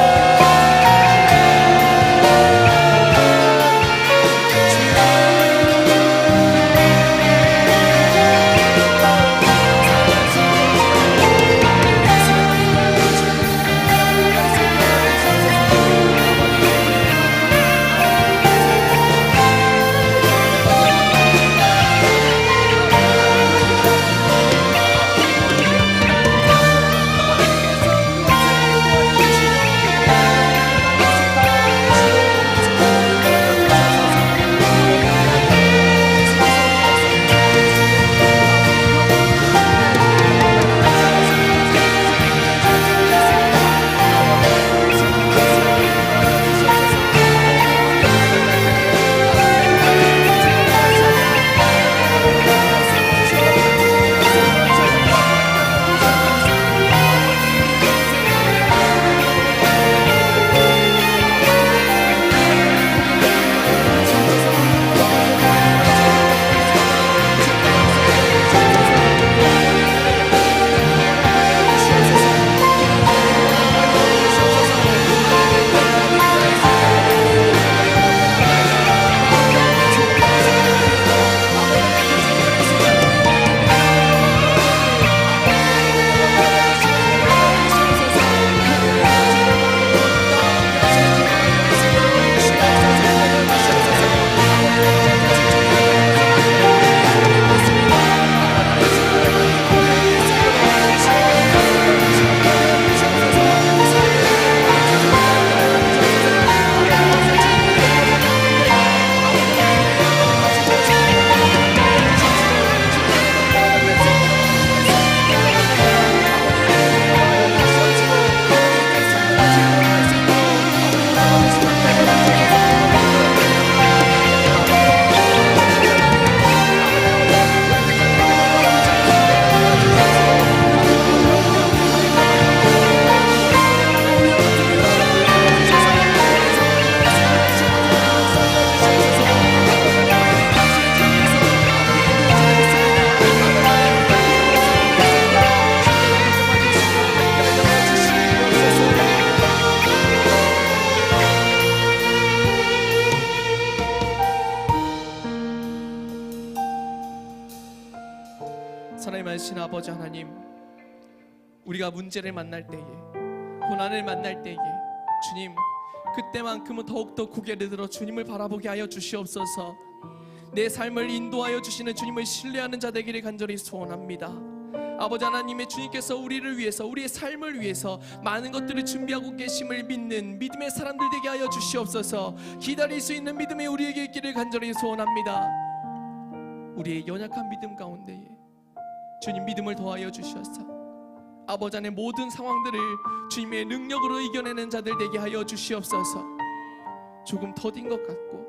사랑하신 아버지 하나님, 우리가 문제를 만날 때에, 고난을 만날 때에 주님, 그때만큼은 더욱더 고개를 들어 주님을 바라보게 하여 주시옵소서. 내 삶을 인도하여 주시는 주님을 신뢰하는 자 되기를 간절히 소원합니다. 아버지 하나님의 주님께서 우리를 위해서, 우리의 삶을 위해서 많은 것들을 준비하고 계심을 믿는 믿음의 사람들 되게 하여 주시옵소서. 기다릴 수 있는 믿음이 우리에게 있기를 간절히 소원합니다. 우리의 연약한 믿음 가운데에 주님 믿음을 더하여 주셔서 아버지 안의 모든 상황들을 주님의 능력으로 이겨내는 자들 되게 하여 주시옵소서. 조금 더딘 것 같고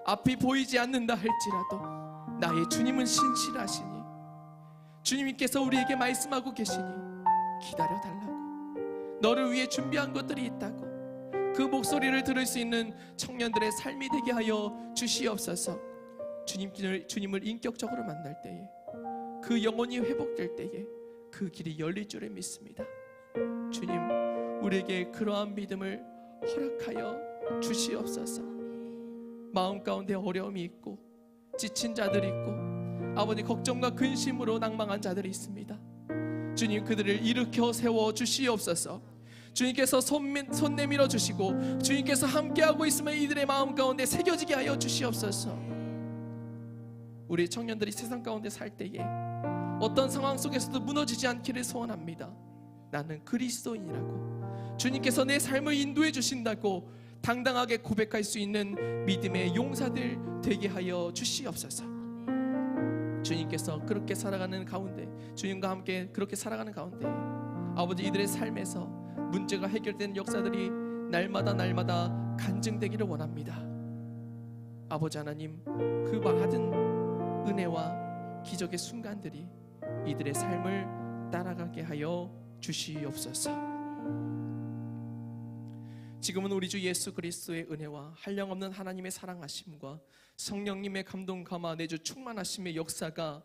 앞이 보이지 않는다 할지라도 나의 주님은 신실하시니, 주님께서 우리에게 말씀하고 계시니 기다려달라고, 너를 위해 준비한 것들이 있다고, 그 목소리를 들을 수 있는 청년들의 삶이 되게 하여 주시옵소서. 주님을 인격적으로 만날 때에, 그 영혼이 회복될 때에 그 길이 열릴 줄을 믿습니다. 주님, 우리에게 그러한 믿음을 허락하여 주시옵소서. 마음 가운데 어려움이 있고 지친 자들이 있고 아버지 걱정과 근심으로 낭망한 자들이 있습니다. 주님, 그들을 일으켜 세워 주시옵소서. 주님께서 손 내밀어 주시고 주님께서 함께하고 있으면 이들의 마음 가운데 새겨지게 하여 주시옵소서. 우리 청년들이 세상 가운데 살 때에 어떤 상황 속에서도 무너지지 않기를 소원합니다. 나는 그리스도인이라고, 주님께서 내 삶을 인도해 주신다고 당당하게 고백할 수 있는 믿음의 용사들 되게 하여 주시옵소서. 주님께서 그렇게 살아가는 가운데, 주님과 함께 그렇게 살아가는 가운데 아버지, 이들의 삶에서 문제가 해결되는 역사들이 날마다 간증되기를 원합니다. 아버지 하나님, 그 많은 은혜와 기적의 순간들이 이들의 삶을 따라가게 하여 주시옵소서. 지금은 우리 주 예수 그리스도의 은혜와 한량없는 하나님의 사랑하심과 성령님의 감동 감화 내주 충만하심의 역사가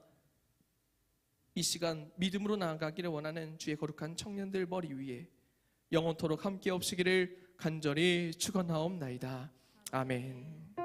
이 시간 믿음으로 나아가기를 원하는 주의 거룩한 청년들 머리 위에 영원토록 함께 없으기를 간절히 축원하옵나이다. 아멘.